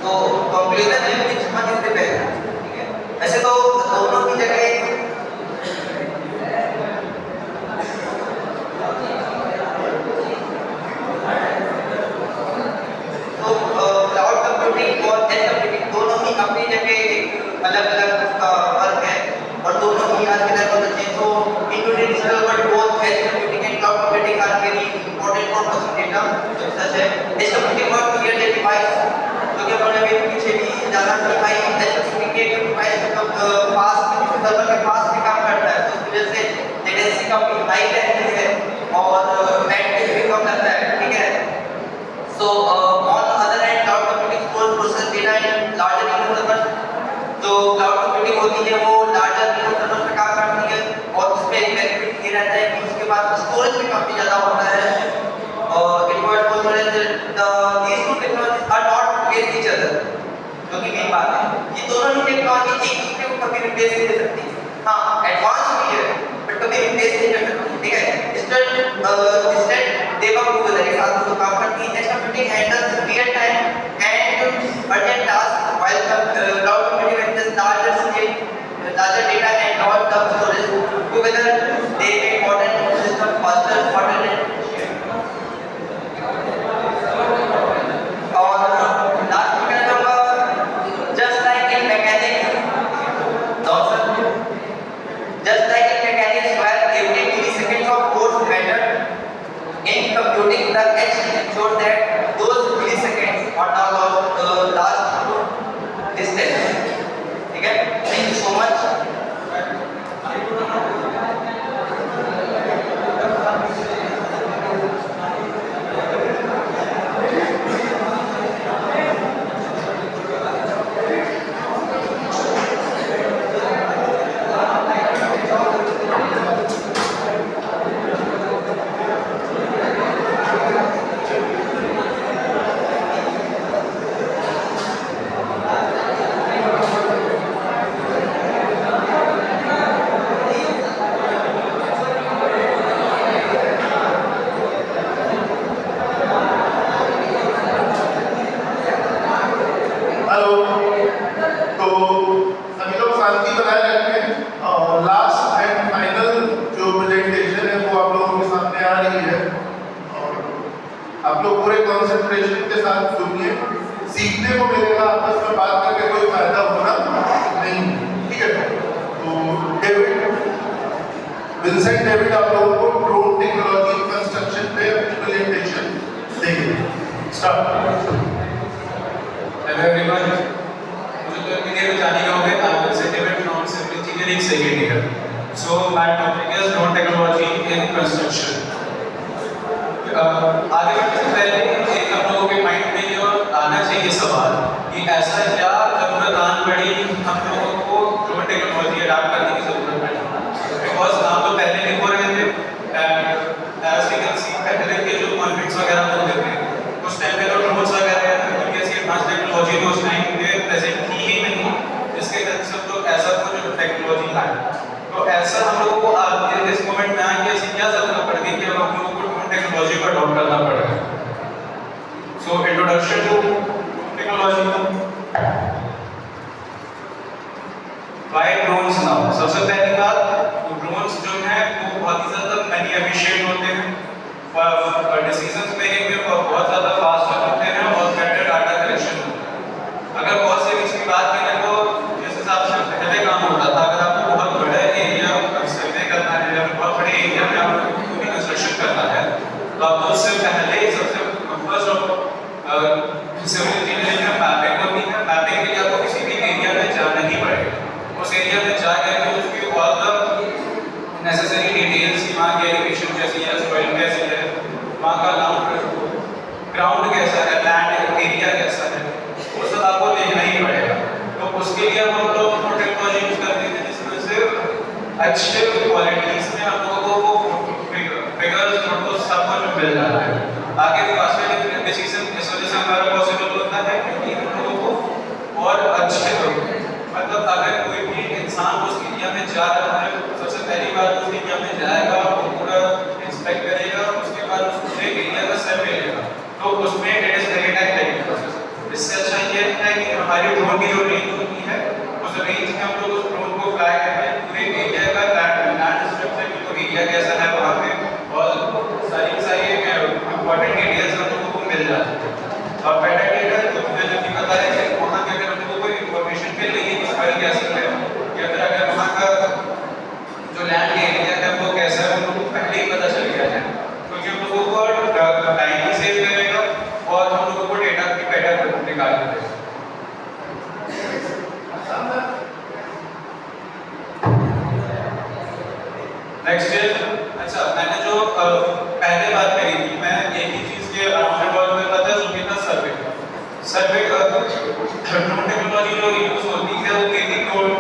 तो कंक्लूजन है which one is the best, ठीक है। ऐसे तो दोनों की जगह क्लाउड कंप्यूटिंग और एज कंप्यूटिंग दोनों ही अपनी जगह अलग-अलग वर्क है और दोनों ही आज के टाइम पर बच्चे तो into the digital world both edge computing and cloud computing are very important for processing data such as edge computing work near the device जो कि हमने अभी पीछे भी जाना कि भाई edge computing के डिवाइस मतलब पास में सर्वर के पास में काम करता है तो इस वजह से लेटेंसी काफी हाई रहती है और बैंडविड्थ भी कम लगता है, ठीक है। So on the other hand, cloud computing stores process data in larger remote servers. जो cloud computing होती है वो larger remote servers पे काम करती है और उसमें एक benefit ये रहता है कि उसके बाद storage भी काफी ज़्यादा होता है। It was also that these two technologies are not against each other. जो कि मेन बात है कि दोनों ही टेक्नोलॉजी एक दूसरे को कभी रिप्लेस नहीं कर सकती। हाँ, एडवांस भी है बट कभी रिप्लेस नहीं कर सकती, ठीक है। इंस्टेंट they work together एक साथ में काम करती है। Edge computing handles real time and urgent tasks while cloud computing handles larger data and long-term storage. Together they make modern system faster, smarter and efficient. और लास्ट में कहना चाहूँगा just like in mechanics where every milliseconds of code matter, in computing the edge ensures that those milliseconds are not last distance, ठीक है। Thank you so much. आप लोग पूरे कंसंट्रेशन के साथ सुनिए, सीखने को मिलेगा, आपस में बात करके कोई फायदा होना नहीं, ठीक है। तो विंसेंट डेविड आप लोगों को ड्रोन टेक्नोलॉजी कंस्ट्रक्शन पे प्रेजेंटेशन देंगे। स्टार्ट। हेलो एवरीवन, मुझे तो इतनी देर में जाने का हो गया। Vincent David from civil engineering being segregated. So my topic is drone technology in construction. आगे बढ़ने से पहले एक हम लोगों के माइंड में ये आना चाहिए सवाल कि ऐसा क्या जरूरत आन पड़ी हम लोगों को ड्रोन टेक्नोलॉजी अडॉप्ट करने की जरूरत पड़ी, बिकॉज हम तो पहले नहीं हो रहे थे एज वी कैन सी पहले के जो कॉन्फ्लिक्ट्स वगैरह होते थे उस टाइम पे तो ड्रोन्स वगैरह क्योंकि ऐसी एडवांस टेक्नोलॉजी तो उस टाइम पे प्रेजेंट थी ही नहीं, जिसके कारण सब लोग ऐसा कुछ टेक्नोलॉजी लाए। तो ऐसा हम लोगों को आज इस मोमेंट में आके ऐसी क्या जरूरत पड़ गई कि हम लोगों को ड्रोन टेक्नोलॉजी को अडॉप्ट करना पड़ेगा। So introduction to technology. Why drones now? सबसे पहली बात, ड्रोन्स जो है वो बहुत ही ज़्यादा मनी एफिशिएंट होते हैं, डिसीजंस मेकिंग में बहुत ज़्यादा फास्ट होते हैं और बेटर डाटा कलेक्शन होता है। अगर बहुत से इसकी बात करें तो जिस हिसाब से पहले काम होता था, अगर आपको बहुत बड़ा एरिया सर्वे करना है या बहुत बड़े एरिया में आपको कोई कंस्ट्रक्शन करना है तो आपको उससे पहले सबसे फर्स्ट ऑफ सिविल इंजीनियरिंग में मैपिंग होती है। मैपिंग के लिए आपको किसी भी एरिया में जाना ही पड़ेगा, उस एरिया में जाकर के उसकी ऑल द नेसेसरी डिटेल्स, वहाँ की एलिवेशन कैसी है, सॉइल कैसी है, वहाँ का ग्राउंड कैसा है, लैंड एरिया कैसा है, वो सब आपको देखना ही पड़ेगा। तो उसके लिए हम लोग टेक्नोलॉजी यूज करते हैं जिसमें से अच्छे क्वालिटीज में हम लोगों को फिगर्स फोटो सब कुछ मिल जाता है। आगे फास्टर डिसीजन इस वजह से हमारा पॉसिबल होता है क्योंकि हम लोगों को और अच्छे मतलब अगर कोई भी इंसान उस एरिया में जा रहा है सबसे पहली बात उस एरिया में जाएगा, वो पूरा इंस्पेक्ट करेगा, उसके बाद उस पूरे एरिया का सर्वे लेगा, तो उसमें it is very time taking process. इससे अच्छा ये है कि हमारी ड्रोन की जो रेंज होती है उस रेंज में हम लोग उस ड्रोन को फ्लाई करके पूरे एरिया का लैंड स्ट्रक्चर की तो एरिया कैसा है वहाँ पे और सारी इंपॉर्टेंट डिटेल्स हम लोगों को मिल जाती है। और बेटा डेटा तो मुझे जो भी पता है कि वहाँ के अगर हम लोगों को इंफॉर्मेशन के लिए एक्सपायर कैसे है या फिर अगर वहाँ का जो लैंड एरिया है वो कैसा है हम लोगों को पहले ही पता चल गया है, क्योंकि हम लोगों को टाइम भी सेव करेगा और हम लोगों को डेटा भी बेटर निकाल के देगा। नेक्स्ट इज अच्छा, मैंने जो पहले बात करी थी मैं एक ही चीज के अराउंड इन्वॉल्व कर रहा था जो कि था सर्वे ड्रोन टेक्नोलॉजी जो यूज होती है वो तीन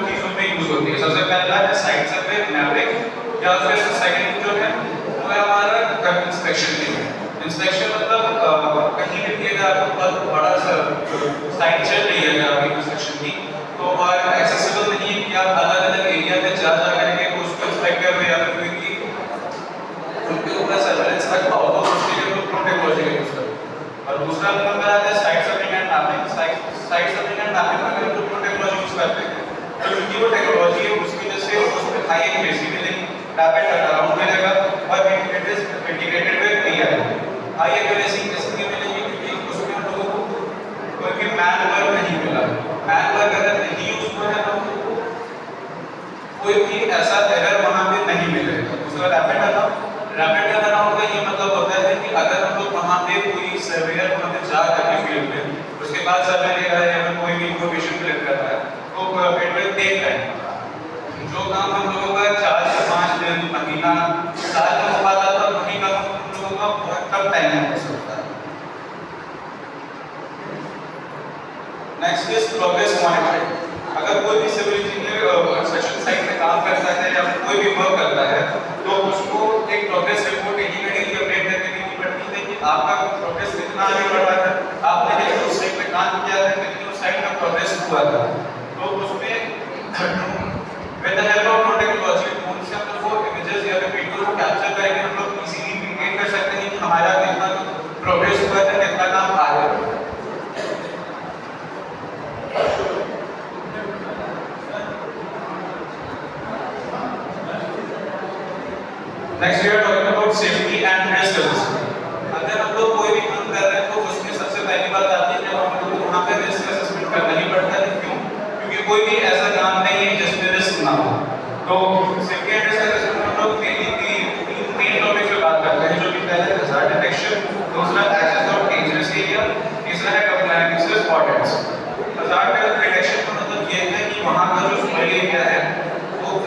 चीजों में यूज होती है। सबसे पहला है साइट सर्वे मैपिंग या फिर सेकंड जो है वो है हमारा इंस्पेक्शन के लिए। इंस्पेक्शन मतलब कहीं भी अगर आपको बहुत बड़ा सा साइट चल रही है अगर आपकी कंस्ट्रक्शन की तो और एक्सेसिबल नहीं है कि आप अलग अलग एरिया में जा करके उसको इंस्पेक्ट कर रहे हैं क्योंकि उनके ऊपर सर्वेलेंस रख पाओ तो उसके लिए तो ड्रोन टेक्नोलॉजी का यूज करो। और दूसरा नंबर आता है site serving and mapping. Site serving and mapping में हम लोग ड्रोन टेक्नोलॉजी यूज करते हैं तो क्योंकि वो टेक्नोलॉजी है उसकी वजह से उसमें हाई एक्यूरेसी मिलेगी, रैपिड टर्नअराउंड मिलेगा और it is integrated with AI. High accuracy इसलिए मिलेगी क्योंकि उसमें हम लोगों को कोई भी मैन वर्क नहीं मिला। मैन वर्क अगर नहीं यूज हुआ है तो कोई भी ऐसा एरर वहाँ पे नहीं मिलेगा। दूसरा रैपिड टर्नअराउंड का ये मतलब होता है कि अगर हम लोग वहाँ पे कोई सर्वेयर वहाँ पे जा करके फील्ड में उसके बाद सर्वे ले रहा है या फिर कोई भी इंफॉर्मेशन कलेक्ट कर रहा है तो इट विल टेक टाइम। जो काम हम लोगों का 4 से 5 दिन महीना साल में हो पाता था वही काम हम लोगों का बहुत कम टाइम में हो सकता है। Next is progress monitoring. अगर कोई भी सिविल इंजीनियर कंस्ट्रक्शन साइट में काम करता है या कोई भी वर्क करता है तो उसको एक प्रोग्रेस रिपोर्ट इमीडिएटली अपडेट करके देनी पड़ती है कि आपका प्रोग्रेस कितना आगे बढ़ रहा है, आपने कितने उस साइट पे काम किया है, कितने उस साइट का प्रोग्रेस हुआ था। तो उसमें with the help of technology phone से हम लोग वो इमेजेस या फिर वीडियो को कैप्चर करके हम लोग इजीली इंडिकेट कर सकते हैं कि हमारा कितना प्रोग्रेस हुआ है, कितना काम आगे बढ़ा। Next we are talking about safety and risk assessment. अगर हम लोग कोई भी काम कर रहे हैं तो उसमें सबसे पहली बात आती है कि हम लोग को वहाँ पे रिस्क असेसमेंट करना ही पड़ता है। क्यों? क्योंकि कोई भी ऐसा काम नहीं है जिसमें रिस्क ना हो। तो सेफ्टी एंड रिस्क असेसमेंट हम लोग तीन टॉपिक पे बात करते हैं जो कि पहले हैजार्ड डिटेक्शन, दूसरा एक्सेस ऑफ डेंजरस एरिया, तीसरा है compliance with orders. Hazard detection का मतलब ये है कि वहाँ का जो सॉइल एरिया है वो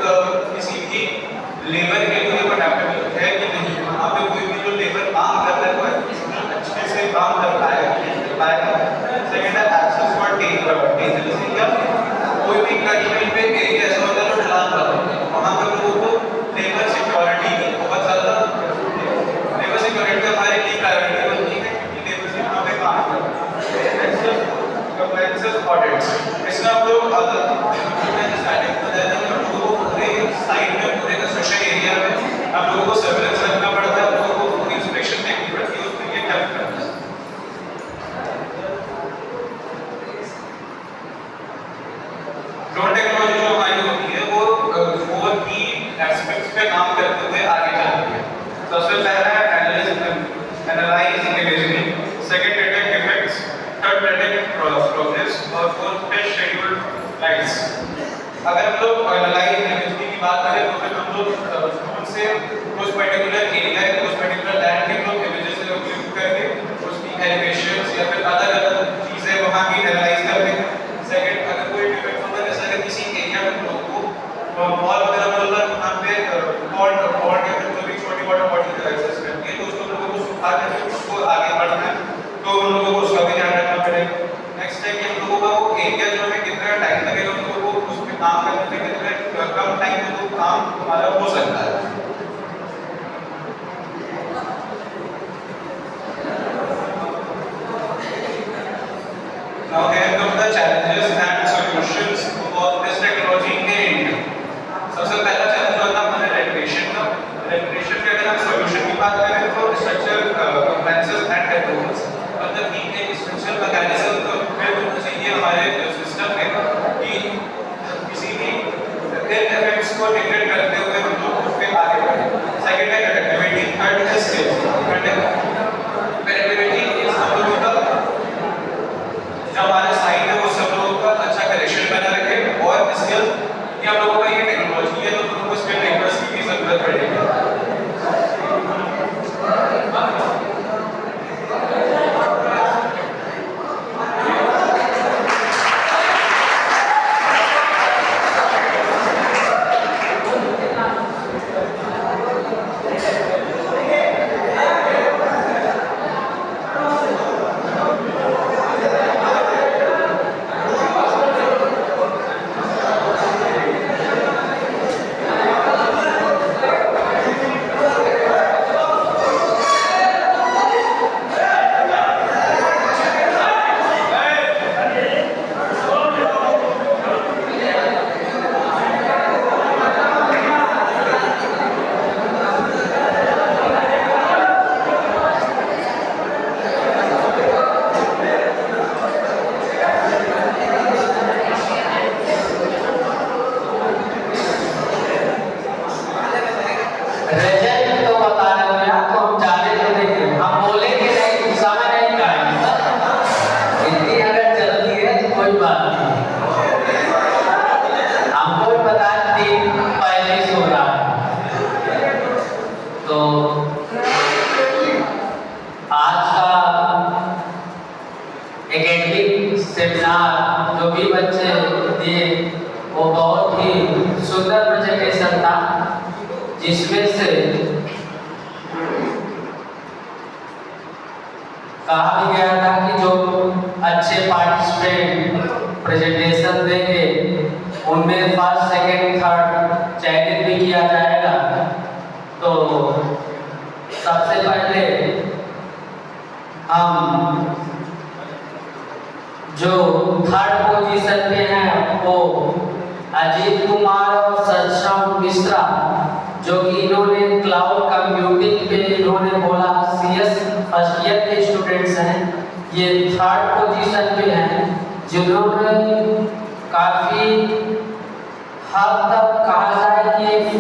लेबर के लिए अडेप्टेबल है कि नहीं, वहाँ पे कोई भी जो लेबर काम कर रहा है वो अच्छे से काम कर पाएगा। सेकंड है एक्सेस फॉर टेंजेंसी, या कोई भी कहीं पे एरिया ऐसा होता है जो ढलान वाला होता है, वहाँ पे लोगों को लेबर सिक्योरिटी की बहुत ज़्यादा, लेबर सिक्योरिटी हमारे लिए प्रायोरिटी बनती है क्योंकि लेबर से वहाँ पे काम करते हैं। कंप्लायंसेस ऑडिट्स, इसमें हम लोग साइड में पूरे कंस्ट्रक्शन एरिया में आप लोगों को सर्वेलेंस रखना पड़ता है, लोगों को पूरी इंस्पेक्शन देखनी पड़ती है, उसमें ये हेल्प करता है। ड्रोन टेक्नोलॉजी जो हमारी होती है वो 4 की एस्पेक्ट्स पे काम करते हुए आगे चलती है। सबसे पहला है analyse imaging, second detect defects, third predict progress और फोर्थ है शेड्यूल फ्लाइट्स। अगर हम लोग एनालाइज इमेजिंग की बात करें तो फिर हम लोग ड्रोन से उस पर्टिकुलर एरिया के उस पर्टिकुलर लैंड के लोग इमेजेस से क्लिक करके उसकी एलिवेशंस या फिर अलग-अलग चीजें वहां की एनालाइज करते हैं। सेकंड, अगर कोई डिफेक्ट होता है जैसे अगर किसी एरिया में लोगों को मॉल वगैरह बोल रहा है वहां पे पॉट या फिर कोई भी छोटी वाटर बॉडी एक्सेस करती है तो उसको लोगों को सुखा करके उसको आगे बढ़ना है तो उन लोगों को उसका भी ध्यान रखना पड़ेगा। नेक्स्ट है कि हम लोगों का वो एरिया जो है कितना टाइम लगेगा उन लोगों को उस पे काम करने में, कितने कम टाइम में वो काम हमारा हो सकता है। Now here come the challenges and solutions of this technology in India. सबसे पहला चैलेंज होता है हमारा रेगुलेशन का। रेगुलेशन के अगर हम सॉल्यूशन की बात करें तो स्ट्रक्चरल कंप्लायंसेस एंड कंट्रोल्स, मतलब कि एक स्ट्रक्चरल मैकेनिज्म तो होना चाहिए हमारे सिस्टम में कि किसी भी इफेक्ट्स को डिटेक्ट करते हुए हम लोग उस पे आगे बढ़ें। सेकंड है कनेक्टिविटी, थर्ड है स्किल्स। कनेक्टिविटी इज हम लोगों का जो हमारे साइड है वो सब लोगों का अच्छा कनेक्शन बना रखे, और स्किल्स कि हम लोगों का ये टेक्नोलॉजी है तो हम लोगों को इसमें ट्रेनर्स की भी जरूरत पड़ेगी। सेमिनार जो भी बच्चे दिए वो बहुत ही सुंदर प्रेजेंटेशन था, जिसमें से कहा भी गया था कि जो अच्छे पार्टिसिपेंट प्रेजेंटेशन देंगे उनमें फर्स्ट सेकंड थर्ड चयनित भी किया जाएगा। तो सबसे पहले हम जो थर्ड पोजीशन पे हैं वो अजीत कुमार और सक्षम मिश्रा, जो कि इन्होंने क्लाउड कंप्यूटिंग पे इन्होंने बोला CS फर्स्ट ईयर के स्टूडेंट्स हैं, ये थर्ड पोजीशन पे हैं, जिन्होंने काफ़ी हद तक कहा जाए कि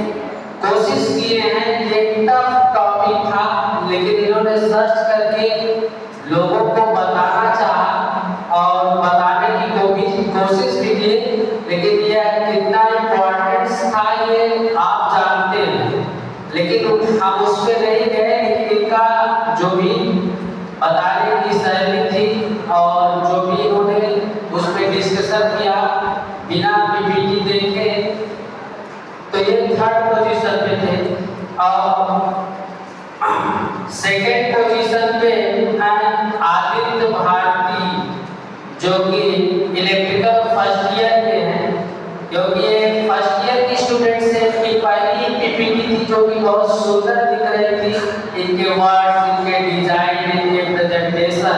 कोशिश किए हैं। ये टफ टॉपिक था लेकिन इन्होंने सर्च करके लोगों को बताना चाहा और बताने की कोशिश भी की, लेकिन यह कितना इम्पोर्टेंस था ये आप जानते हैं, लेकिन हम उस पर नहीं गए। लेकिन इनका जो भी बताने की शैली थी और जो भी इन्होंने उसमें डिस्कशन किया बिना PPT देखे, तो ये थर्ड पोजीशन पे थे। सेकेंड पोजीशन पे है आदित्य भारती, जो कि इलेक्ट्रिकल फर्स्ट ईयर के हैं, क्योंकि ये फर्स्ट ईयर की स्टूडेंट्स से इनकी पहली पीपीटी थी जो कि बहुत सुंदर दिख रही थी। इनके वर्ड्स, इनके डिजाइन, इनके प्रेजेंटेशन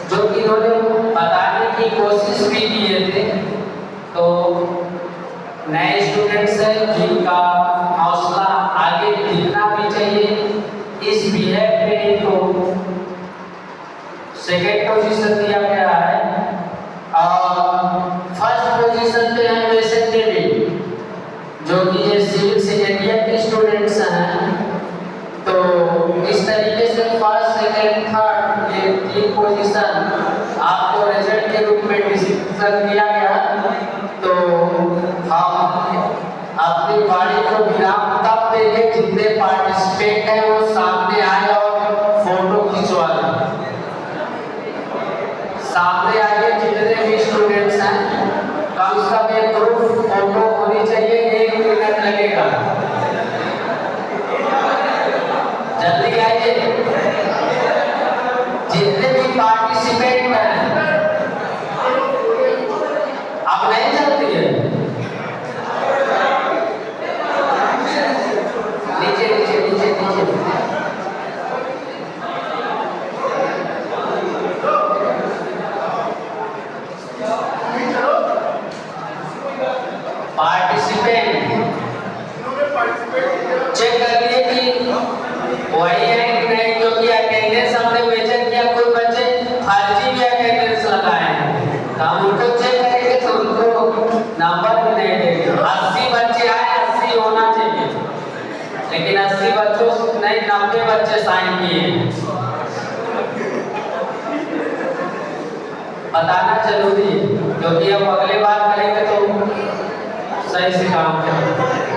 जो कि इन्होंने बताने की कोशिश भी किए थे। तो नए स्टूडेंट्स हैं जिनका हौसला आगे दिखना भी चाहिए, इस बिहेव पे इनको सेकेंड पोजीशन दिया गया है। और फर्स्ट पोजीशन पे है वैसे डेविड, जो कि ये सिविक्स इंडिया के स्टूडेंट्स हैं। तो इस तरीके से फर्स्ट, सेकेंड, थर्ड ये 3 पोजीशन आपको रिजल्ट के रूप में डिसीजन दिया गया। तो हम अपनी वाणी को विराम तब देंगे जितने पार्टिसिपेंट हैं वो सामने आए और फोटो खिंचवा लें। सामने आइए जितने भी स्टूडेंट्स हैं, कम से कम एक ग्रुप फोटो होनी चाहिए, 1 मिनट लगेगा। जल्दी आइए जितने भी पार्टिसिपेंट हैं। अब नहीं चलती है, नीचे नीचे नीचे नीचे। पार्टिसिपेंट चेक कर लिए कि वही है कि नहीं, क्योंकि अटेंडेंस हमने मेजर किया, कोई बच्चे फर्जी भी अटेंडेंस लगाए हैं, तो हम उनको चेक करेंगे तो उनको नंबर भी नहीं देंगे। 80 बच्चे आए, 80 होना चाहिए, लेकिन 80 बच्चों नहीं 90 बच्चे साइन किए। बताना जरूरी है, क्योंकि हम अगले बार करेंगे तो सही से काम करेंगे।